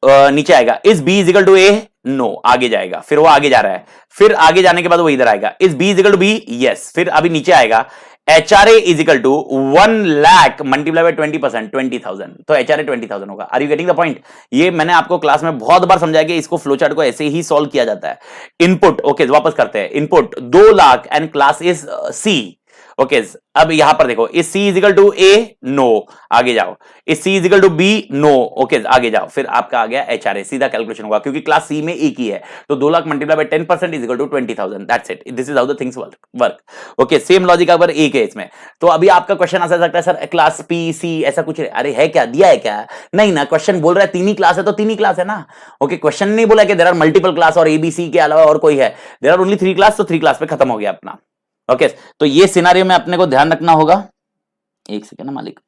नीचे आएगा is B equal to A, no, आगे जाएगा, फिर वो आगे जा रहा है, फिर आगे जाने के बाद वो इधर आएगा, is B equal to B, yes, फिर अभी नीचे आएगा H R A is equal to 1 lakh multiply by 20%, 20,000, तो एच आर ए 20,000 होगा। Are you getting the point? ये मैंने आपको क्लास में बहुत बार समझाया कि इसको फ्लो चार्ट को ऐसे ही सॉल्व किया जाता है। इनपुट, ओके वापस करते हैं, input 2 lakh and class is C. Okay, अब यहां पर देखो, is C equal to A, no, आगे जाओ, is C equal to B, no, okay आगे जाओ, फिर आपका आ गया एच आर ए, सीधा कैलकुलेशन होगा क्योंकि क्लास सी में एक ही है। तो 2 lakh multiply by 10% is equal to 20,000, that's it, this is how the things work. Okay, same logic अगर एक है इसमें, तो अभी आपका क्वेश्चन आ सकता है सर क्लास पी सी ऐसा कुछ, अरे है क्या, दिया है क्या? नहीं ना, क्वेश्चन बोल रहा है 3 ही क्लास है तो 3 ही क्लास है ना। ओके, क्वेश्चन नहीं बोला कि देयर आर मल्टीपल क्लास और एबीसी के अलावा और कोई है, देयर आर ओनली 3 क्लास, तो 3 क्लास पे खत्म हो गया अपना। ओके, तो ये सिनारियो में अपने को ध्यान रखना होगा। एक सेकेंड ना मालिक,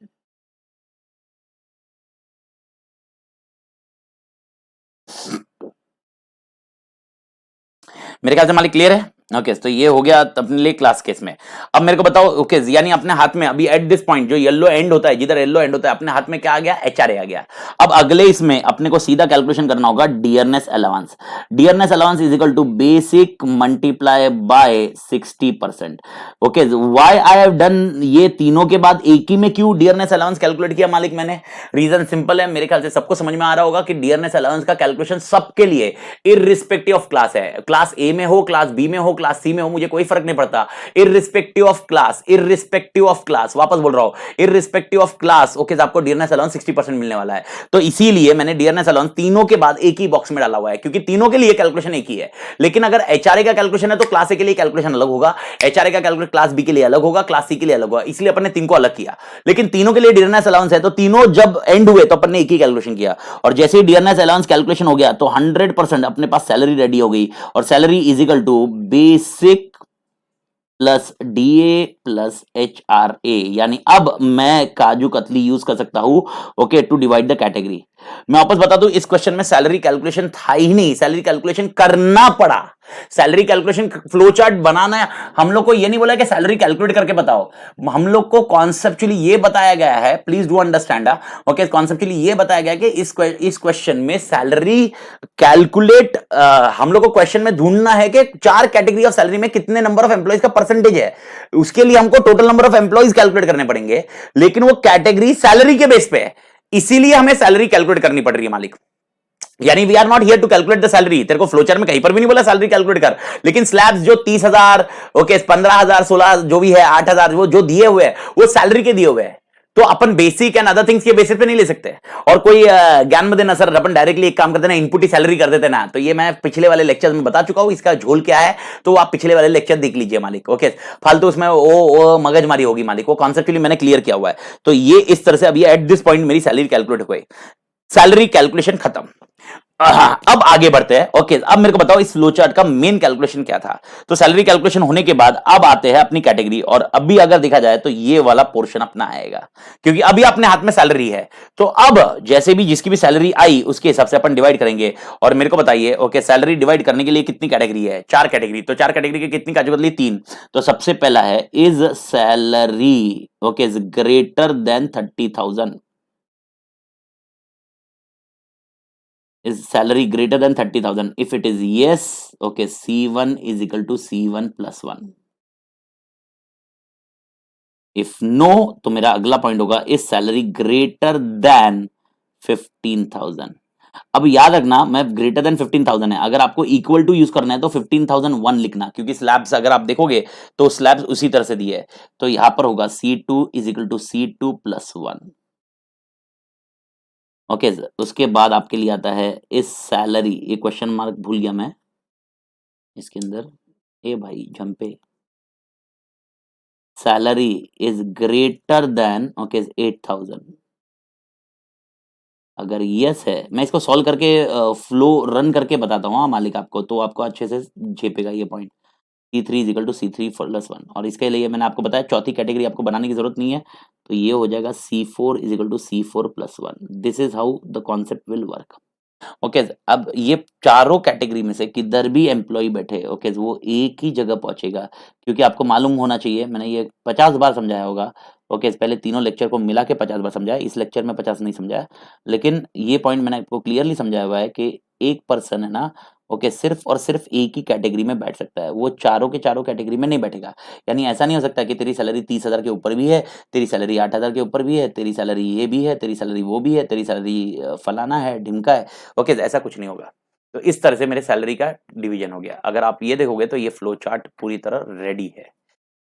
मेरे ख्याल से मालिक क्लियर है। ओके, तो ये हो गया अपने लिए क्लास केस में। अब मेरे को बताओ, ओके यानी अपने हाथ में अभी एट दिस पॉइंट जो येलो एंड होता है, जिधर येलो एंड होता है, अपने हाथ में क्या आ गया? एचआरए आ गया। अब अगले इसमें अपने को सीधा कैलकुलेशन करना होगा dearness allowance. Dearness allowance is equal to basic multiply by 60%। Okay, why I have done ये तीनों के बाद एक ही में क्यों डियरनेस अलाउंस कैलकुलेट किया मालिक मैंने? रीजन सिंपल है, मेरे ख्याल से सबको समझ में आ रहा होगा कि डियरनेस अलाउंस का कैलकुलेशन सबके लिए इररिस्पेक्टिव ऑफ क्लास है। क्लास ए में हो, क्लास बी में हो, क्लास सी में हो, मुझे कोई फर्क नहीं पड़ता। Irrespective of class, irrespective of class, वापस बोल रहा हूं, इररिस्पेक्टिव ऑफ क्लास। ओके, आपको डियरनेस अलाउंस 60% मिलने वाला है। तो इसीलिए मैंने डियरनेस अलाउंस तीनों के बाद एक ही बॉक्स में डाला हुआ है, क्योंकि तीनों के लिए कैलकुलेशन एक ही है। लेकिन अगर एचआरए का कैलकुलेशन है तो क्लास ए के लिए कैलकुलेशन अलग होगा, एचआरए का कैलकुलेशन क्लास बी के लिए अलग होगा, क्लास सी के लिए अलग होगा, इसलिए अपन ने तीन को अलग किया। लेकिन तीनों के लिए डियरनेस अलाउंस है, तो तीनों जब एंड हुए तो अपन ने एक ही कैलकुलेशन किया। और जैसे ही डियरनेस अलाउंस कैलकुलेशन हो गया तो 100% अपने पास सैलरी रेडी हो गई, और salary is equal to basic plus DA plus H R A. यानी अब मैं काजू कतली यूज कर सकता हूं, okay, to divide the category. मैं वापस बता दूं, इस क्वेश्चन में सैलरी कैलकुलेशन था ही नहीं, सैलरी कैलकुलेशन करना पड़ा। सैलरी कैलकुलेशन फ्लो चार्ट बनाना है, हम लोग को ये नहीं बोला कि सैलरी कैलकुलेट करके बताओ, हम लोग को कॉन्सेप्चुअली ये बताया गया है, please do understand. Okay, conceptually ये बताया गया कि इस क्वेश्चन में सैलरी कैलकुलेट, हम लोग को क्वेश्चन में ढूंढना है कि 4 कैटेगरी ऑफ सैलरी में कितने नंबर ऑफ एम्प्लॉइज का परसेंटेज है। उसके लिए हमको total number of employees calculate करने पड़ेंगे, लेकिन वो कैटेगरी सैलरी के बेस पे है, इसीलिए हमें सैलरी कैलकुलेट करनी पड़ रही है मालिक। यानी we are not here to calculate the salary. तेरे को फ्लोचार्ट में कहीं पर भी नहीं बोला सैलरी कैलकुलेट कर, लेकिन स्लैब्स जो 30,000, ओके 15,000, 16 जो भी है, 8,000 वो जो दिए हुए हैं वो सैलरी के दिए हुए हैं। तो अपन बेसिक एंड अदर थिंग्स के बेसिस पे नहीं ले सकते। और कोई ज्ञान में देना सर, अपन डायरेक्टली एक काम करते ना, इनपुट ही सैलरी कर देते ना, तो ये मैं पिछले वाले लेक्चर में बता चुका हूं, इसका झोल क्या है, तो आप पिछले वाले लेक्चर देख लीजिए मालिक। ओके, फालतू उसमें वो मगजमारी होगी मालिक, वो कॉन्सेप्चुअली मैंने क्लियर किया हुआ है। तो ये इस तरह से अभी एट दिस पॉइंट मेरी सैलरी कैलकुलेट हो गई, सैलरी कैलकुलेशन खत्म। अब आगे बढ़ते हैं। ओके, अब मेरे को बताओ इस फ्लो चार्ट का मेन कैलकुलेशन क्या था। तो सैलरी कैलकुलेशन होने के बाद अब आते हैं अपनी कैटेगरी, और अभी अगर देखा जाए तो ये वाला पोर्शन अपना आएगा, क्योंकि अभी अपने हाथ में सैलरी है। तो अब जैसे भी जिसकी भी सैलरी आई उसके हिसाब से अपन डिवाइड करेंगे। और मेरे को बताइए, ओके, सैलरी डिवाइड करने के लिए कितनी कैटेगरी है? 4 कैटेगरी। तो 4 कैटेगरी की कितनी काजू बदली? 3। तो सबसे पहला है is salary, okay, greater than 30,000। Is salary greater than 30,000? If it is yes, okay, C1 is equal to C1 plus 1. If no, तो मेरा अगला पॉइंट होगा इज सैलरी ग्रेटर देन 15,000। अब याद रखना, मैं ग्रेटर देन 15,000 है, अगर आपको इक्वल टू यूज करना है तो 15,001 लिखना, क्योंकि स्लैब्स अगर आप देखोगे तो स्लैब्स उसी तरह से दिए है। तो यहां पर होगा C2 is equal to C2 plus 1। Okay, उसके बाद आपके लिए आता है इस सैलरी, ये क्वेश्चन मार्क भूल गया मैं इसके अंदर, ए भाई झंपे, salary is greater than okay 8,000। अगर यस है, मैं इसको सॉल्व करके फ्लो रन करके बताता हूँ मालिक आपको, तो आपको अच्छे से झेपेगा ये point. C3 is equal to C3 plus 1, और इसके लिए मैंने आपको बताया चौथी कैटेगरी आपको बनाने की जरूरत नहीं है, तो ये हो जाएगा C4 is equal to C4 plus 1। This is how the concept will work. Okay, अब ये चारों कैटेगरी में से किधर भी एम्प्लॉय बैठे, ओके, वो एक ही जगह पहुंचेगा, क्योंकि आपको मालूम होना चाहिए, मैंने ये 50 बार समझाया होगा। ओके, पहले तीनों लेक्चर को मिला के 50 बार समझाया, इस लेक्चर में 50 नहीं समझाया, लेकिन ये पॉइंट मैंने आपको क्लियरली समझाया हुआ है कि एक पर्सन है ना, ओके, सिर्फ और सिर्फ एक ही कैटेगरी में बैठ सकता है, वो चारों के चारों कैटेगरी में नहीं बैठेगा। यानी ऐसा नहीं हो सकता कि तेरी सैलरी 30,000 के ऊपर भी है, तेरी सैलरी 8,000 के ऊपर भी है, तेरी सैलरी ये भी है, तेरी सैलरी वो भी है, तेरी सैलरी फलाना है ढिमका है। ओके, ऐसा कुछ नहीं होगा। तो इस तरह से मेरे सैलरी का डिवीजन हो गया। अगर आप ये देखोगे तो ये फ्लो चार्ट पूरी तरह रेडी है।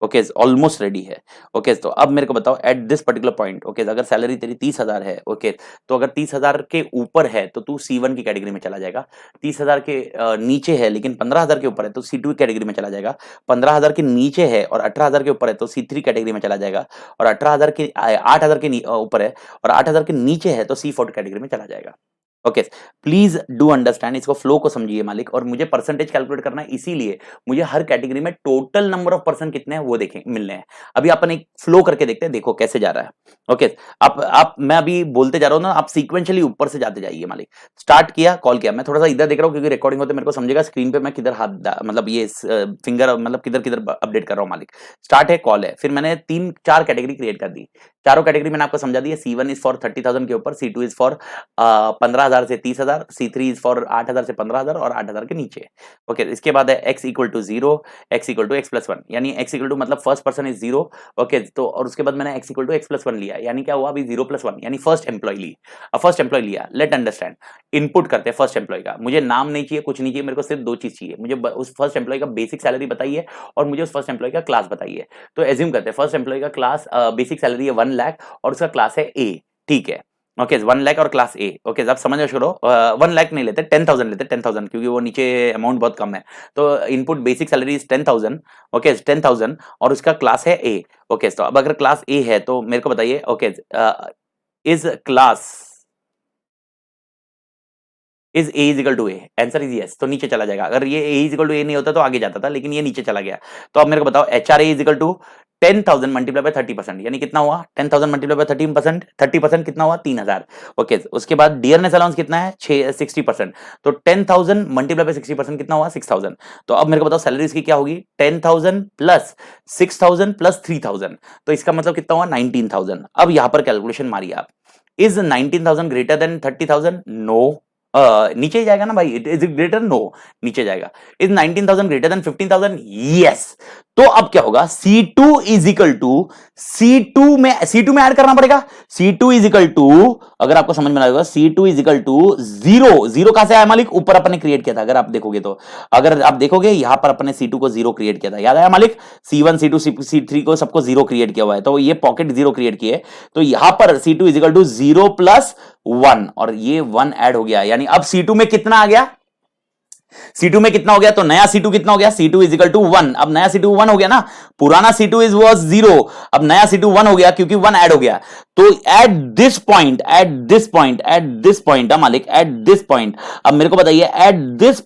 ओके, ऑलमोस्ट रेडी है। ओके, तो अब मेरे को बताओ at this particular point, okay, अगर सैलरी तेरी 30,000 है, ओके, तो अगर 30,000 के ऊपर है तो तू C1 की कैटेगरी में चला जाएगा। 30,000 के नीचे है लेकिन 15,000 के ऊपर है तो C2 की कैटेगरी में चला जाएगा। 15,000 के नीचे है और 18,000 के ऊपर है तो C3 कैटेगरी में चला जाएगा। और 8,000 के ऊपर है और 8,000 के नीचे है तो C4 कैटेगरी में चला जाएगा। ओके, प्लीज डू अंडरस्टैंड, इसको फ्लो को समझिए मालिक। और मुझे परसेंटेज कैलकुलेट करना है, इसीलिए मुझे हर कैटेगरी में टोटल नंबर ऑफ पर्सन कितने हैं वो देखें मिलने हैं। अभी अपन एक फ्लो करके देखते हैं, देखो कैसे जा रहा है। ओके, आप मैं अभी बोलते जा रहा हूं ना, आप सीक्वेंशियली ऊपर से जाते जाइए मालिक। स्टार्ट किया, कॉल किया, मैं थोड़ा सा इधर देख रहा हूं क्योंकि रिकॉर्डिंग होते मेरे को समझेगा स्क्रीन पे मैं किधर हाथ मतलब ये फिंगर मतलब किधर किधर अपडेट कर रहा हूं मालिक। स्टार्ट है, कॉल है, फिर मैंने 3-4 कैटेगरी क्रिएट कर दी। चारों कैटेगरी मैंने आपको समझा दिया। C1 इज फॉर 30,000 के ऊपर, C2 इज फॉर 15,000 से 30,000, C3 इज फॉर 8,000 से 15,000 और 8,000 के नीचे। ओके, इसके बाद है x equal to 0, x equal to x plus 1, यानी x इक्वल टू मतलब फर्स्ट पर्सन इज 0। ओके, तो और उसके बाद मैंने x equal to x plus 1 लिया, यानी क्या हुआ अभी 0 प्लस 1, यानी फर्स्ट एम्प्लॉय ली। अब फर्स्ट एम्प्लॉय लिया, लेट अंडरस्टैंड, इनपुट करते हैं फर्स्ट एम्प्लॉय का। मुझे नाम नहीं चाहिए, कुछ नहीं चाहिए, मेरे को सिर्फ 2 चीज चाहिए। मुझे उस फर्स्ट एम्प्लॉय का बेसिक सैलरी बताइए और मुझे उस फर्स्ट एम्प्लॉय का क्लास बताइए। तो एज्यूम करते हैं फर्स्ट एम्प्लॉय का क्लास बेसिक सैलरी है 1 लाख और उसका क्लास है A, ठीक है। ओके, 1 लाख और क्लास A। ओके, आप समझ करो 1 लाख नहीं लेते, 10,000 लेते, 10,000, क्योंकि वो नीचे अमाउंट बहुत कम है। तो input basic salary is 10,000। Okay, 10,000 और उसका क्लास है A। ओके, तो अब अगर क्लास A है तो मेरे को बताइए, okay, is class is A is equal to A, answer is yes, तो नीचे चला जाएगा। अगर ये A is equal to A नहीं होता तो आगे जाता था, लेकिन ये नीचे चला गया। तो अब मेरे को बताओ HRA is equal to 10,000 multiply by 30%, यानी कितना हुआ 10,000 मल्टीप्लाई बाय 30%, 30% कितना हुआ 3,000। ओके, उसके बाद डियरनेस अलाउंस कितना है 60%, तो 10,000 मल्टीप्लाई बाय 60% कितना हुआ 6,000। तो अब मेरे को बताओ सैलरी इसकी क्या होगी 10,000 प्लस 6,000 प्लस 3,000, तो इसका मतलब कितना हुआ 19,000। अब यहां पर कैलकुलेशन मारिए आप, इज 19,000 ग्रेटर देन 30,000? नो, नीचे ही जाएगा ना भाई, इज इट ग्रेटर? नो, नीचे जाएगा। Is 19,000 greater than 15,000? यस। तो अब क्या होगा C2 is equal to C2 में ऐड करना पड़ेगा। C2 इज इक्वल टू, अगर आपको समझ में आएगा, C2 इज इक्वल टू 0 कहां से आया मालिक? ऊपर अपन ने क्रिएट किया था, अगर आप देखोगे तो, अगर आप देखोगे यहां पर अपन ने C2 को 0 क्रिएट किया था, याद आया मालिक? C1 C2 C3 को सबको 0 क्रिएट किया हुआ है, तो ये पॉकेट 0 क्रिएट किए, तो यहां पर C2 is equal to 0 plus 1 और ये 1 ऐड हो गया, यानी अब C2 में कितना आ गया? C2 में कितना हो गया? तो नया C2 कितना हो गया? C2 is equal to 1। अब नया C2 1 हो गया ना, पुराना C2 इज वाज 0, अब नया C2 1 हो गया क्योंकि 1 ऐड हो गया। तो एट दिस पॉइंट मालिक, एट दिस पॉइंट, अब मेरे को बताइए एट दिस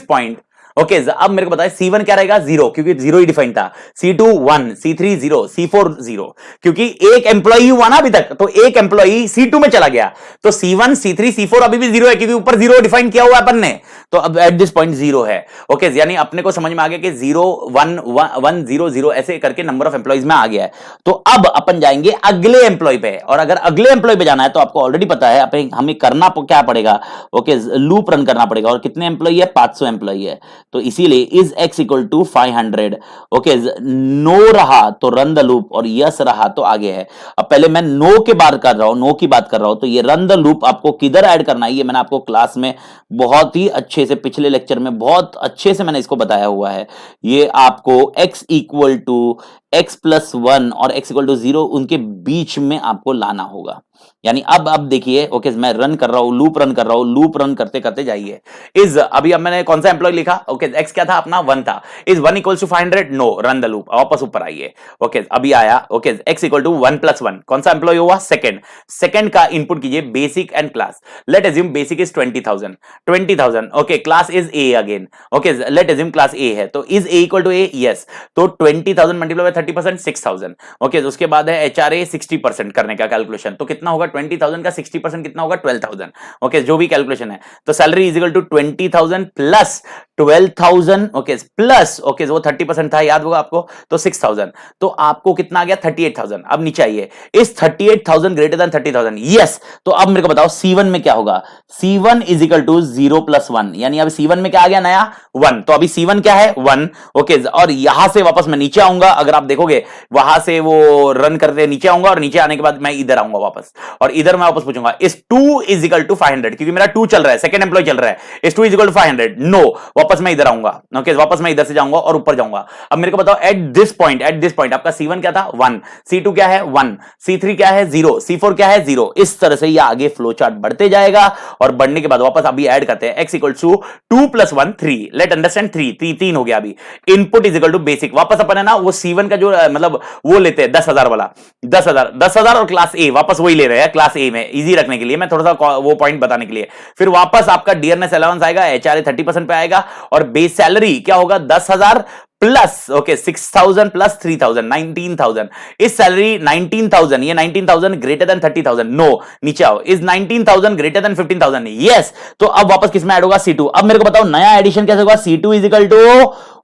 पॉइंट, ओके, अब मेरे को बताइए C1 क्या रहेगा 0, क्योंकि 0 ही डिफाइंड था। C2 1, C3 0, C4 0, क्योंकि एक एम्प्लॉई हुआ ना अभी तक, तो एक एम्प्लॉई C2 में चला गया, तो C1 C3 C4 अभी भी 0 है क्योंकि ऊपर 0 डिफाइन किया हुआ है अपन ने, तो अब एट दिस पॉइंट 0 है। ओके, यानी अपने को समझ में आ गया कि 0 1 1 0 0 ऐसे करके नंबर ऑफ एम्प्लॉइज में आ गया है। तो अब अपन जाएंगे अगले एम्प्लॉय पे, और अगर अगले एम्प्लॉय पे जाना है तो आपको ऑलरेडी पता है हमें करना क्या पड़ेगा, ओके, लूप रन करना पड़ेगा। और कितने एम्प्लॉय है? 500 एम्प्लॉय है। तो इसीलिए is x equal to 500। Okay, no रहा तो रन द लूप और यस रहा तो आगे है। अब पहले मैं नो की बात कर रहा हूं, नो की बात कर रहा हूं, तो ये रन द लूप आपको किधर ऐड करना है, ये मैंने आपको क्लास में बहुत ही अच्छे से, पिछले लेक्चर में बहुत अच्छे से मैंने इसको बताया हुआ है। ये आपको x equal to x plus 1 और x इक्वल टू 0 उनके बीच में आपको लाना होगा। यानी अब देखिए, ओके मैं रन कर रहा हूं, लूप रन कर रहा हूं, लूप रन करते करते जाइए। इज अभी अब मैंने कौन सा एम्प्लॉय लिखा, ओके x क्या था अपना 1 था। Is 1 equal to 500, no run the loop, वापस ऊपर आइए। ओके अभी आया, okay x equal to 1 plus 1, कौन सा एम्प्लॉय हुआ, सेकंड का इनपुट कीजिए basic and class. Let assume basic is 20,000, okay class is a again. Okay let assume class a है, तो is a equal to a, yes. तो 20,000 multiply by 30%, 6,000। Okay उसके बाद है HRA 60% करने का कैलकुलेशन, तो कितना होगा 20,000 का 60% कितना होगा 12,000। ओके जो भी कैलकुलेशन है, तो salary is equal to 20,000 plus 12,000, okay plus, okay वो 30% था याद होगा आपको, तो 6,000, तो आपको कितना आ गया 38,000। अब नीचे आइए, इस 38,000 ग्रेटर देन 30,000, यस। तो अब मेरे को बताओ C1 में क्या होगा, C1 is equal to 0 plus 1, यानी अब C1 में क्या आ गया नया 1, तो अभी C1 क्या है 1। ओके और यहां से वापस मैं नीचे आऊंगा, अगर आप देखोगे वहां से वो रन करते नीचे आऊंगा और नीचे आने के बाद मैं इधर आऊंगा वापस, और इधर मैं वापस पूछूंगा इस 2 इज इक्वल टू 500, क्योंकि मेरा 2 चल रहा है, सेकंड एम्प्लॉय चल रहा है, इस 2 इज इक्वल टू 500, नो वापस मैं इधर आऊंगा। ओके वापस मैं इधर से जाऊंगा और ऊपर जाऊंगा। अब मेरे को बताओ एट दिस पॉइंट आपका C1 क्या था 1, C2 क्या है 1, C3 क्या है 0, C4 क्या है 0। इस तरह से ये आगे फ्लो चार्ट बढ़ते जाएगा, और बढ़ने के बाद वापस अभी ऐड करते हैं x equal to 2 plus 1 3, let understand 3 हो गया। अभी input is equal to basic, वापस अपन है ना वो C1 का जो मतलब वो लेते हैं 10,000 वाला, 10,000 और क्लास ए वापस वही ले रहे हैं क्लास ए में, इजी रखने के लिए मैं थोड़ा सा वो पॉइंट बताने के लिए। फिर वापस आपका डियरनेस अलाउंस आएगा, HRA 30% पे आएगा, और बेस सैलरी क्या होगा 10,000 प्लस, ओके 6,000 प्लस 3,000, 19,000। इस सैलरी 19,000, ये 19,000 ग्रेटर देन 30,000, नो नीचे आओ, इज 19,000 ग्रेटर देन 15,000, यस। तो अब वापस किसमें ऐड होगा C2। अब मेरे को बताओ नया एडिशन कैसे होगा, C2 is equal to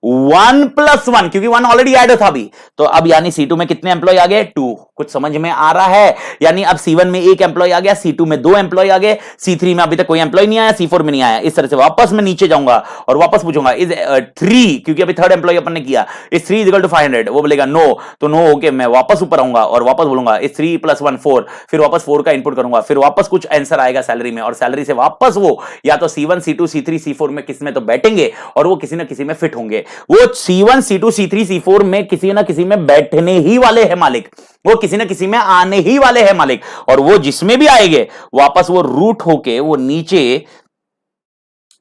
1 plus 1, क्योंकि 1 ऑलरेडी ऐड था अभी, तो अब यानी C2 में कितने एम्प्लॉय आ गए 2, कुछ समझ में आ रहा है। यानी अब C1 में एक एम्प्लॉय आ गया, C2 में 2 एम्प्लॉय आ गए, C3 में अभी तक कोई एम्प्लॉय नहीं आया, C4 में नहीं आया। इस तरह से वापस मैं नीचे जाऊंगा और वापस पूछूंगा इज 3, क्योंकि अभी थर्ड एम्प्लॉय अपन ने किया, इज 3 इज इक्वल टू 500, वो बोलेगा नो, तो नो होके मैं वापस ऊपर आऊंगा और वापस बोलूंगा इज 3 प्लस 1 4, फिर वापस 4 का इनपुट करूंगा, फिर वापस कुछ आंसर आएगा सैलरी में, और सैलरी से वापस वो या तो C1 C2 C3 C4 में किसी में तो बैठेंगे, और वो किसी ना किसी में फिट होंगे। वो C1 C2 C3 C4 में किसी ना किसी में बैठने ही वाले हैं मालिक, वो किसी ना किसी में आने ही वाले हैं मालिक, और वो जिसमें भी आएंगे वापस वो रूट होके वो नीचे,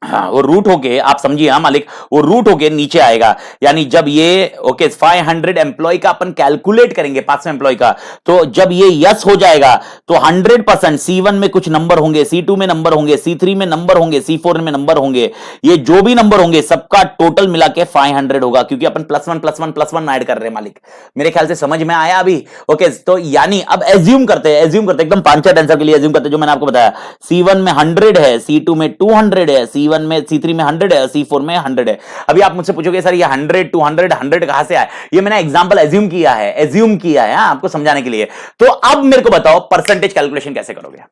हाँ वो रूट होके, आप समझिए हाँ मालिक, वो रूट होके नीचे आएगा। यानी जब ये ओके 500 एम्प्लॉय का अपन कैलकुलेट करेंगे 500 एम्प्लॉय का, तो जब ये यस हो जाएगा तो 100% C1 में कुछ नंबर होंगे, C2 में नंबर होंगे, C3 में नंबर होंगे, C4 में नंबर होंगे, ये जो भी नंबर होंगे सबका टोटल मिला के 500 होगा, क्योंकि अपन प्लस वन ऐड कर रहे हैं मालिक। मेरे ख्याल से समझ में आया अभी। ओके तो यानी अब एज्यूम करते हैं एकदम 5 आंसर के लिए एज्यूम करते हैं, जो मैंने आपको बताया C1 में 100 है, C2 में 200 है, C1 में C3 में 100 है, C4 में 100 है। अभी आप मुझसे पूछोगे सर ये 100 200 100 कहां से आया, ये मैंने एग्जांपल एज्यूम किया है आपको समझाने के लिए। तो अब मेरे को बताओ परसेंटेज कैलकुलेशन कैसे करोगे।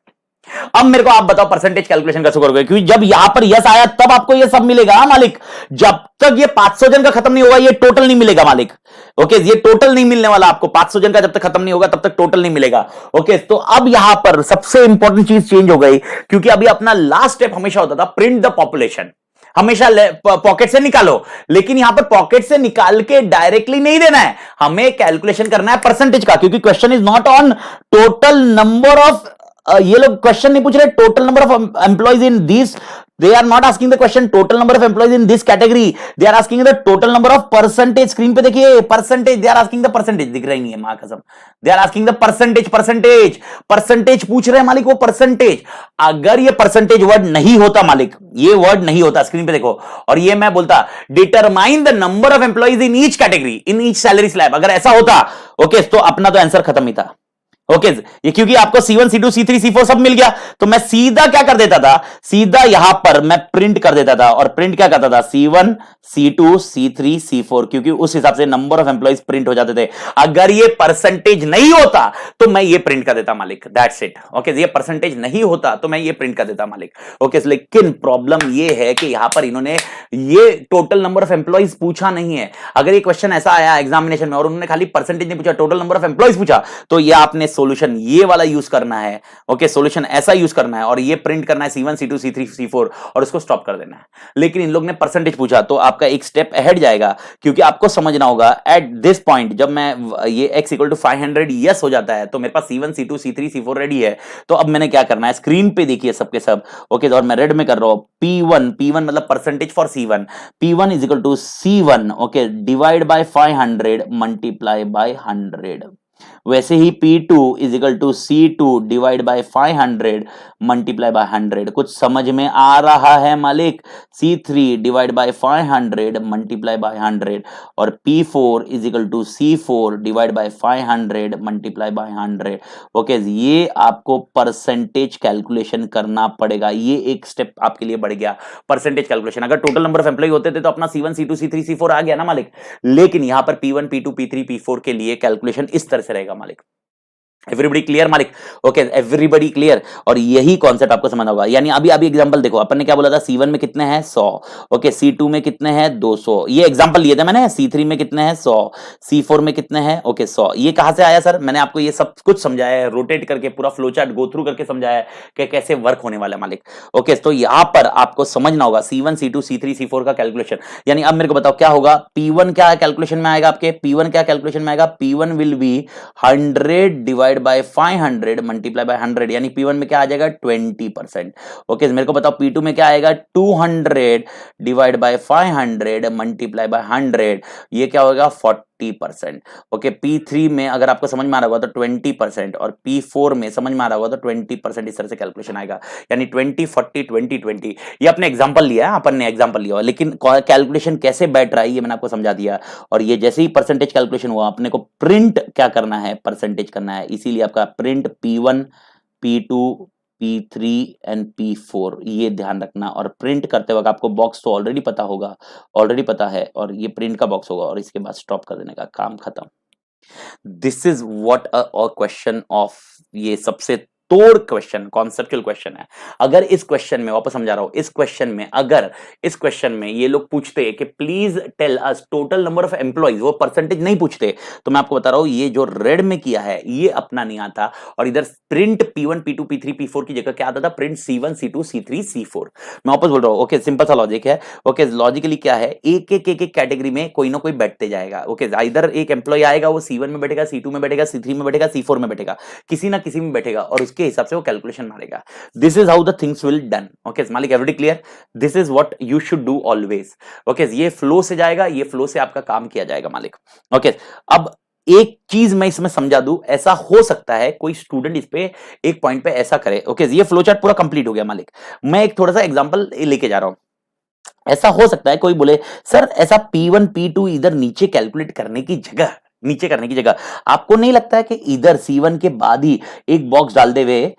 अब मेरे को आप बताओ परसेंटेज कैलकुलेशन कैसे करोगे, क्योंकि जब यहां पर यस आया तब आपको ये सब मिलेगा मालिक, जब तक ये 500 जन का खत्म नहीं होगा ये टोटल नहीं मिलेगा मालिक। ओके ये टोटल नहीं मिलने वाला आपको, 500 जन का जब तक खत्म नहीं होगा तब तक टोटल नहीं मिलेगा। ओके तो अब यहां पर सबसे इंपॉर्टेंट चीज चेंज हो गई, क्योंकि अभी अपना लास्ट स्टेप हमेशा होता था प्रिंट द पॉपुलेशन, हमेशा पॉकेट से निकालो, लेकिन यहां पर पॉकेट से निकाल के डायरेक्टली नहीं देना है, हमें कैलकुलेशन करना है परसेंटेज का, क्योंकि question is not on total number of, ये लोग क्वेश्चन नहीं पूछ रहे total number of employees in this, they are not asking the question total number of employees in this category, they are asking the total number of percentage। Screen पे देखिए percentage, they are asking the percentage, दिख रही नहीं है मां कसम, they are asking the percentage पूछ रहे हैं मालिक, वो परसेंटेज। अगर ये परसेंटेज वर्ड नहीं होता मालिक, ये वर्ड नहीं होता, स्क्रीन पे देखो, और ये मैं बोलता determine the number of employees in each category in each salary slab, अगर ऐसा होता ओके तो अपना तो आंसर खत्म ही था। ओके ये क्योंकि आपको C1 C2 C3 C4 सब मिल गया, तो मैं सीधा क्या कर देता था, सीधा यहां पर मैं प्रिंट कर देता था, और प्रिंट क्या करता था, C1 C2 C3 C4, क्योंकि उस हिसाब से नंबर ऑफ एम्प्लॉइज प्रिंट हो जाते थे। अगर ये परसेंटेज नहीं होता तो मैं ये प्रिंट कर देता मालिक, दैट्स इट। ओके ये परसेंटेज नहीं होता तो मैं ये प्रिंट कर देता मालिक। ओके लेकिन प्रॉब्लम ये है कि यहां पर इन्होंने ये टोटल नंबर ऑफ एम्प्लॉइज पूछा नहीं है। अगर ये क्वेश्चन ऐसा आया एग्जामिनेशन में और उन्होंने खाली परसेंटेज नहीं पूछा, टोटल नंबर ऑफ एम्प्लॉइज पूछा, तो ये आपने सॉल्यूशन ये वाला यूज करना है। ओके सॉल्यूशन ऐसा यूज करना है और ये प्रिंट करना है C1 C2 C3 C4 और उसको स्टॉप कर देना है। लेकिन इन लोग ने परसेंटेज पूछा तो आपका एक स्टेप अहेड जाएगा, क्योंकि आपको समझना होगा एट दिस पॉइंट जब मैं ये x इक्वल टू 500 यस हो जाता है तो मेरे पास C1 C2 C3 C4 ready है। तो अब मैंने क्या करना है, स्क्रीन पे देखिए सबके सब। ओके और मैं रेड में कर रहा हूं, P1 मतलब percentage for C1, P1 is equal to C1 okay divide by 500 multiply by 100। वैसे ही P2 is equal to C2 divide by 500 multiply by 100। कुछ समझ में आ रहा है मालिक? C3 divide by 500 multiply by 100 और P4 is equal to C4 divide by 500 multiply by 100। Okay ये आपको परसेंटेज कैलकुलेशन करना पड़ेगा। ये एक स्टेप आपके लिए बढ़ गया, परसेंटेज कैलकुलेशन। अगर टोटल नंबर ऑफ एम्प्लॉय होते थे तो अपना C1 C2 C3 C4 आ गया ना मालिक, लेकिन यहां पर P1 P2 P3 P4 के लिए कैलकुलेशन इस तरह से रहेगा मालिक। एवरीबडी क्लियर मालिक? Okay everybody clear. और यही कॉन्सेप्ट आपको समझना होगा। यानी अभी एग्जांपल देखो, अपन ने क्या बोला था, C1 में कितने हैं 100, ओके C2 में कितने हैं 200, ये एग्जांपल लिए थे मैंने। C3 में कितने हैं 100, C4 में कितने हैं ओके 100। ये कहां से आया सर? मैंने आपको ये सब कुछ समझाया है, रोटेट करके पूरा फ्लो चार्ट गो थ्रू करके समझाया है कि कैसे वर्क होने वाला है मालिक। ओके तो यहां पर आपको समझना होगा C1 C2 C3 C4 का कैलकुलेशन। यानी अब मेरे को बताओ क्या होगा, P1 क्या कैलकुलेशन में आएगा आपके, P1 क्या कैलकुलेशन में आएगा, P1 will be 100 divide by 500 multiply by 100, यानी P1 में क्या आ जाएगा 20%। ओके मेरे को बताओ P2 में क्या आएगा 200 डिवाइड बाय 500 मल्टीप्लाई बाय 100, ये क्या होगा 40%। ओके P3 में अगर आपको समझ में आ रहा होगा तो 20% और P4 में समझ में आ रहा होगा तो 20%। इस तरह से कैलकुलेशन आएगा, यानी 20 40 20 20। ये अपने एग्जांपल लिया है, अपन ने एग्जांपल लिया, लेकिन कैलकुलेशन कैसे बैठ रहा है ये मैंने आपको समझा दिया। और ये जैसे ही परसेंटेज कैलकुलेशन हुआ अपने को प्रिंट क्या करना है, परसेंटेज करना है। इसीलिए आपका print P1 P2 P3 and P4 ये ध्यान रखना। और प्रिंट करते वक्त आपको बॉक्स तो ऑलरेडी पता होगा, ऑलरेडी पता है, और ये प्रिंट का बॉक्स होगा और इसके बाद स्टॉप कर देने का, काम खत्म। This is what a question of, ये सबसे तोड़ क्वेश्चन, कॉन्सेप्चुअल क्वेश्चन है। अगर इस क्वेश्चन में, वापस समझा रहा हूं, इस क्वेश्चन में अगर इस क्वेश्चन में ये लोग पूछते कि please tell us total number of employees, वो परसेंटेज नहीं पूछते, तो मैं आपको बता रहा हूं ये जो रेड में किया है ये अपना नहीं आता। और इधर print P1 P2 P3 P4 की जगह क्या आता था, print C1 C2 C3 C4। मैं वापस बोल रहा हूं, ओके सिंपल सा लॉजिक है। ओके लॉजिकली क्या है, एक कैटेगरी में कोई ना कोई बैठते जाएगा। ओके इधर एक एम्प्लॉय आएगा, वो C1 में बैठेगा, C2 में बैठेगा, C3 में बैठेगा, C4 में बैठेगा, किसी ना किसी में बैठेगा और उसके हिसाब से वो कैलकुलेशन मारेगा। This is how the things will done. Okay मालिक everybody clear? This is what you should do always. Okay ये फ्लो से जाएगा, ये फ्लो से आपका काम किया जाएगा मालिक। ओके अब एक चीज मैं इसमें समझा दूं, ऐसा हो सकता है कोई स्टूडेंट इस पे एक पॉइंट पे ऐसा करे। ओके ये फ्लो चार्ट पूरा कंप्लीट हो गया मालिक, मैं एक थोड़ा सा एग्जांपल लेके जा रहा हूं। ऐसा हो सकता है कोई बोले सर ऐसा P1 P2 इधर नीचे कैलकुलेट करने की जगह, नीचे करने की जगह आपको नहीं लगता है कि इधर C1 के बाद ही एक बॉक्स डाल दे हुए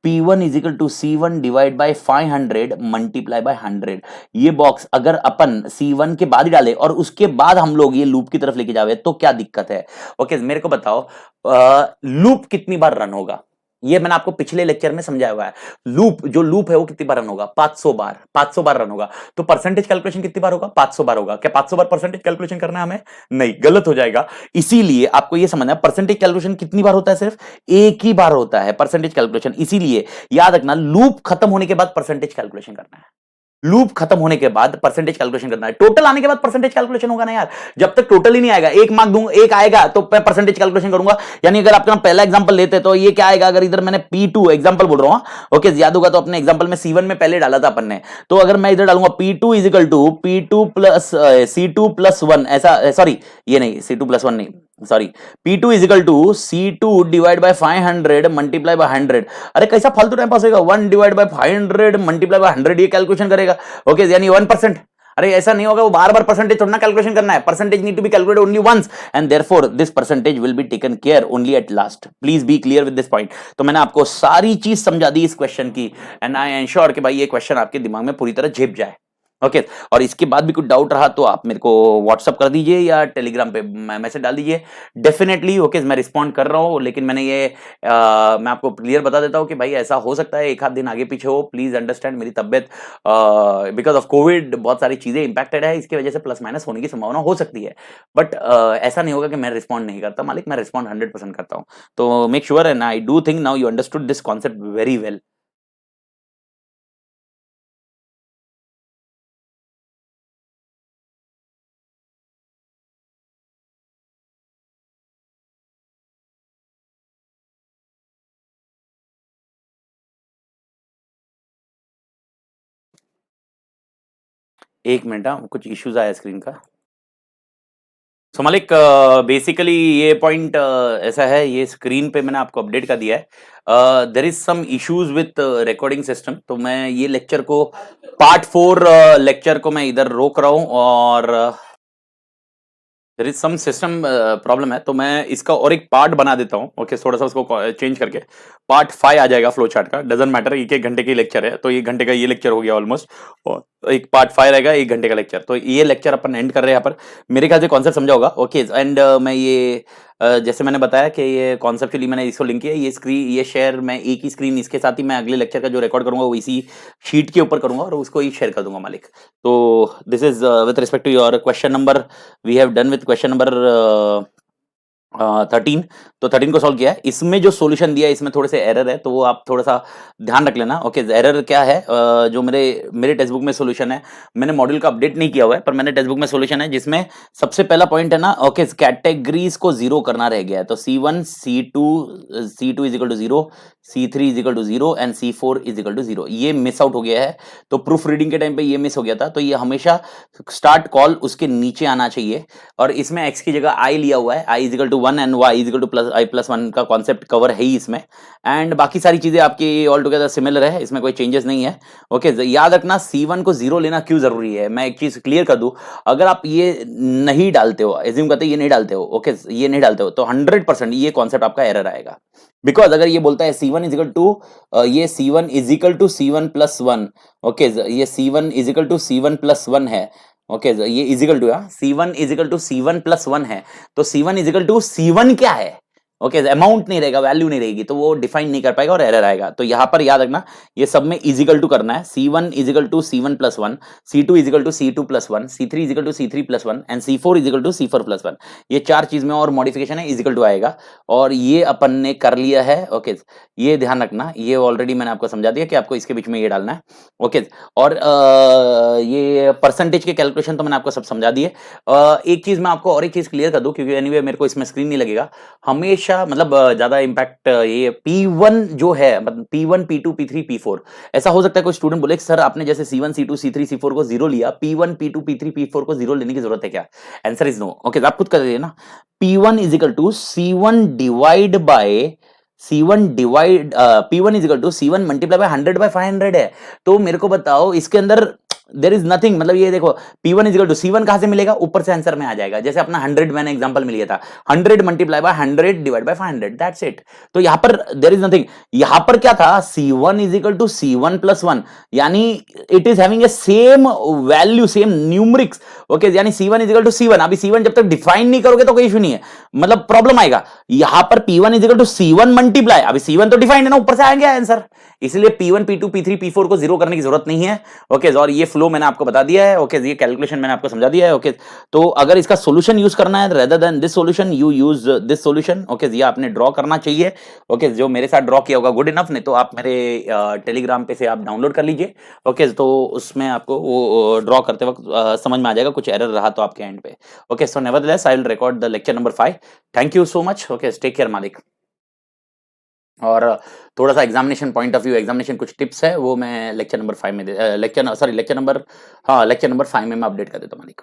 P1 is equal to C1 divide by 500 multiply by 100, ये बॉक्स अगर अपन C1 के बाद ही डाले और उसके बाद हम लोग ये लूप की तरफ लेके जावे तो क्या दिक्कत है? ओके मेरे को बताओ लूप कितनी बार रन होगा, ये मैंने आपको पिछले लेक्चर में समझाया हुआ है। लूप जो लूप है वो कितनी बार रन होगा, 500 बार, 500 बार रन होगा। तो परसेंटेज कैलकुलेशन कितनी बार होगा, 500 बार होगा। क्या 500 बार परसेंटेज कैलकुलेशन करना है हमें? नहीं, गलत हो जाएगा। इसीलिए आपको ये समझना है परसेंटेज कैलकुलेशन कितनी बार होता है, सिर्फ एक ही बार होता है परसेंटेज कैलकुलेशन। इसीलिए याद रखना लूप खत्म होने के बाद परसेंटेज कैलकुलेशन करना है, लूप खत्म होने के बाद परसेंटेज कैलकुलेशन करना है। टोटल आने के बाद परसेंटेज कैलकुलेशन होगा ना यार, जब तक टोटल ही नहीं आएगा, एक मार्क दूंगा, एक आएगा तो मैं परसेंटेज कैलकुलेशन करूंगा। यानी अगर आपका पहला एग्जांपल लेते तो ये क्या आएगा, अगर इधर मैंने P2 एग्जांपल बोल रहा हूं, ओके याद होगा तो अपने एग्जांपल में C1 में पहले डाला था अपन ने, तो अगर मैं इधर डालूंगा P2 is equal to P2 plus C2 plus 1, ऐसा सॉरी ये नहीं C2 प्लस 1 नहीं sorry, P2 is equal to C2 divide by 500 multiply by 100। अरे कैसा फालतू टाइम पास होगा, 1 डिवाइड बाय 500 मल्टीप्लाई बाय 100 ये कैलकुलेशन करेगा। ओके यानी 1%। अरे ऐसा नहीं होगा, वो बार बार परसेंटेज थोड़ा ना कैलकुलेशन करना है, percentage need to be calculated only once and therefore this percentage will be taken care only at last. Please be clear with this point. तो मैंने आपको सारी चीज समझा दी इस क्वेश्चन की एंड आई एंश्योर कि भाई ये क्वेश्चन आपके दिमाग में पूरी तरह झेप जाए। ओके और इसके बाद भी कुछ डाउट रहा तो आप मेरे को व्हाट्सअप कर दीजिए या टेलीग्राम पे मैसेज डाल दीजिए, डेफिनेटली ओके मैं रिस्पॉन्ड कर रहा हूँ। लेकिन मैंने ये मैं आपको क्लियर बता देता हूँ कि भाई ऐसा हो सकता है एक आध दिन आगे पीछे हो, प्लीज अंडरस्टैंड मेरी तबियत बिकॉज ऑफ कोविड बहुत सारी चीजें इंपैक्टेड है, इसकी वजह से प्लस माइनस होने की संभावना हो सकती है, बट ऐसा नहीं होगा कि मैं रिस्पॉन्ड नहीं करता मालिक, मैं रिस्पॉन्ड 100% करता हूँ। तो make sure and I do think now you understood this concept very well. एक मिनट, हाँ कुछ इश्यूज आया स्क्रीन का। सो मालिक बेसिकली ये पॉइंट ऐसा है, ये स्क्रीन पे मैंने आपको अपडेट कर दिया है, there is some issues with recording system. तो मैं ये लेक्चर को पार्ट 4 लेक्चर को मैं इधर रोक रहा हूँ और there is some system problem है, तो मैं इसका और एक पार्ट बना देता हूँ। ओके थोड़ा सा उसको चेंज करके पार्ट 5 आ जाएगा फ्लो चार्ट का, डजंट मैटर, एक घंटे की लेक्चर है तो 1 घंटे का ये लेक्चर हो गया ऑलमोस्ट, और एक पार्ट 5 रहेगा 1 घंटे का लेक्चर। तो ये लेक्चर अपन एंड कर रहे हैं यहाँ पर, मेरे ख्याल से कॉन्सेप्ट समझा होगा। ओके एंड मैं ये जैसे मैंने बताया कि ये कॉन्सेप्चुअली मैंने इसको लिंक किया, ये स्क्रीन ये शेयर मैं एक ही स्क्रीन इसके साथ ही मैं अगले लेक्चर का जो रिकॉर्ड करूंगा वो इसी शीट के ऊपर करूंगा और उसको ही शेयर कर दूंगा मालिक। तो this is with respect to your question number, we have done with question number 13। तो 13 को सॉल्व किया है, इसमें जो सॉल्यूशन दिया है इसमें थोड़े से एरर है तो वो आप थोड़ा सा ध्यान रख लेना। ओके एरर क्या है, जो मेरे मेरे टेक्स्ट बुक में सॉल्यूशन है, मैंने मॉड्यूल का अपडेट नहीं किया हुआ है पर मैंने टेक्स्ट बुक में सॉल्यूशन है जिसमें सबसे पहला पॉइंट है ना, ओके कैटेगरीज को जीरो करना रह गया है। तो C1 C2 is equal to 0, C3 is equal to 0 and C4 is equal to 0, ये मिस आउट हो गया है। तो प्रूफ रीडिंग के टाइम पे ये मिस हो गया था, तो ये हमेशा स्टार्ट कॉल उसके नीचे आना चाहिए और इसमें x की जगह i लिया हुआ है, i is equal to 1 and y is equal to plus i plus 1 का कॉन्सेप्ट कवर है ही इसमें, एंड बाकी सारी चीजें आपकी ऑल टुगेदर सिमिलर है, इसमें कोई चेंजेस नहीं है। ओके याद रखना C1 को 0 लेना क्यों जरूरी है, मैं एक चीज क्लियर कर दूं, अगर आप ये नहीं डालते हो, एज्यूम करते ये नहीं डालते हो, ओके ये नहीं डालते हो तो 100% ये कॉन्सेप्ट आपका एरर आएगा। बिकॉज अगर ये बोलता है C1 इज इक्वल टू ये C1 is equal to C1 plus 1, okay ये C1 is equal to C1 plus 1 है, ओके ये equal to C1 equal to C1 plus 1 है, तो C1 इजिकल टू C1 क्या है, ओके अमाउंट नहीं रहेगा, वैल्यू नहीं रहेगी, तो वो डिफाइन नहीं कर पाएगा और एरर आएगा। तो यहां पर याद रखना ये सब में इजिकल टू करना है, C1 equal to C1 plus 1, C2 equal to C2 plus 1, C3 equal to C3 plus 1 and C4 equal to C4 plus 1। ये चार चीज में और मॉडिफिकेशन है, इजिकल टू आएगा और ये अपन ने कर लिया है। ओके ये ध्यान रखना, ये ऑलरेडी मैंने आपको समझा दिया कि आपको इसके बीच में ये डालना है। ओके और ये परसेंटेज के कैलकुलेशन तो मैंने आपको सब समझा दिए। एक चीज मैं आपको और एक चीज क्लियर कर दूं क्योंकि एनीवे मेरे को इसमें स्क्रीन नहीं लगेगा, हमेशा मतलब ज्यादा इंपैक्ट ये P1 जो है, मतलब P1 P2 P3 P4, ऐसा हो सकता है कोई स्टूडेंट बोले सर आपने जैसे C1 C2 C3 C4 को 0 लिया, P1 P2 P3 P4 को 0 लेने की जरूरत है क्या? Answer is no. ओके आप खुद कर दीजिए ना, P1 is equal to C1 divide by C1 divide P1 is equal to C1 multiply by 100 by 500 है। तो मेरे को बताओ इसके अंदर देर इज नथिंग, मतलब ये देखो P1 is equal to C1 कहां से मिलेगा, ऊपर से आंसर में आ जाएगा, जैसे अपना 100 मैंने एग्जांपल में लिया था, 100 multiply by 100 divide by 500, that's it. तो यहां पर देर इज नथिंग, यहां पर क्या था C1 is equal to C1 plus 1, यानी it is having a same value same numerics. Okay यानी C1 is equal to C1, अभी C1 जब तक डिफाइन नहीं करोगे तो कोई इशू नहीं है, मतलब प्रॉब्लम आएगा। यहां पर P1 is equal to C1 multiply, अभी C1 तो डिफाइंड है ना, ऊपर से आएंगे आंसर, इसलिए P1 P2 P3 P4 को 0 करने की जरूरत नहीं है। ओके और ये फ्लो मैंने आपको बता दिया है, ओके ये कैलकुलेशन मैंने आपको समझा दिया है। ओके तो अगर इसका सॉल्यूशन यूज करना है rather than this solution, you use this solution. Okay ये आपने ड्रॉ करना चाहिए, ओके जो मेरे साथ ड्रॉ किया होगा गुड इनफ, नहीं तो आप मेरे टेलीग्राम पे से आप डाउनलोड कर लीजिए। ओके तो उसमें आपको वो ड्रॉ करते वक्त समझ में आ जाएगा, कुछ एरर रहा तो आपके एंड पे। Okay so nevertheless I will record the lecture number 5। Thank you so much. Okay take care मालिक। और थोड़ा सा examination point of view, examination कुछ टिप्स है वो मैं लेक्चर नंबर 5 में लेक्चर नंबर 5 में मैं अपडेट कर देता हूँ मालिक।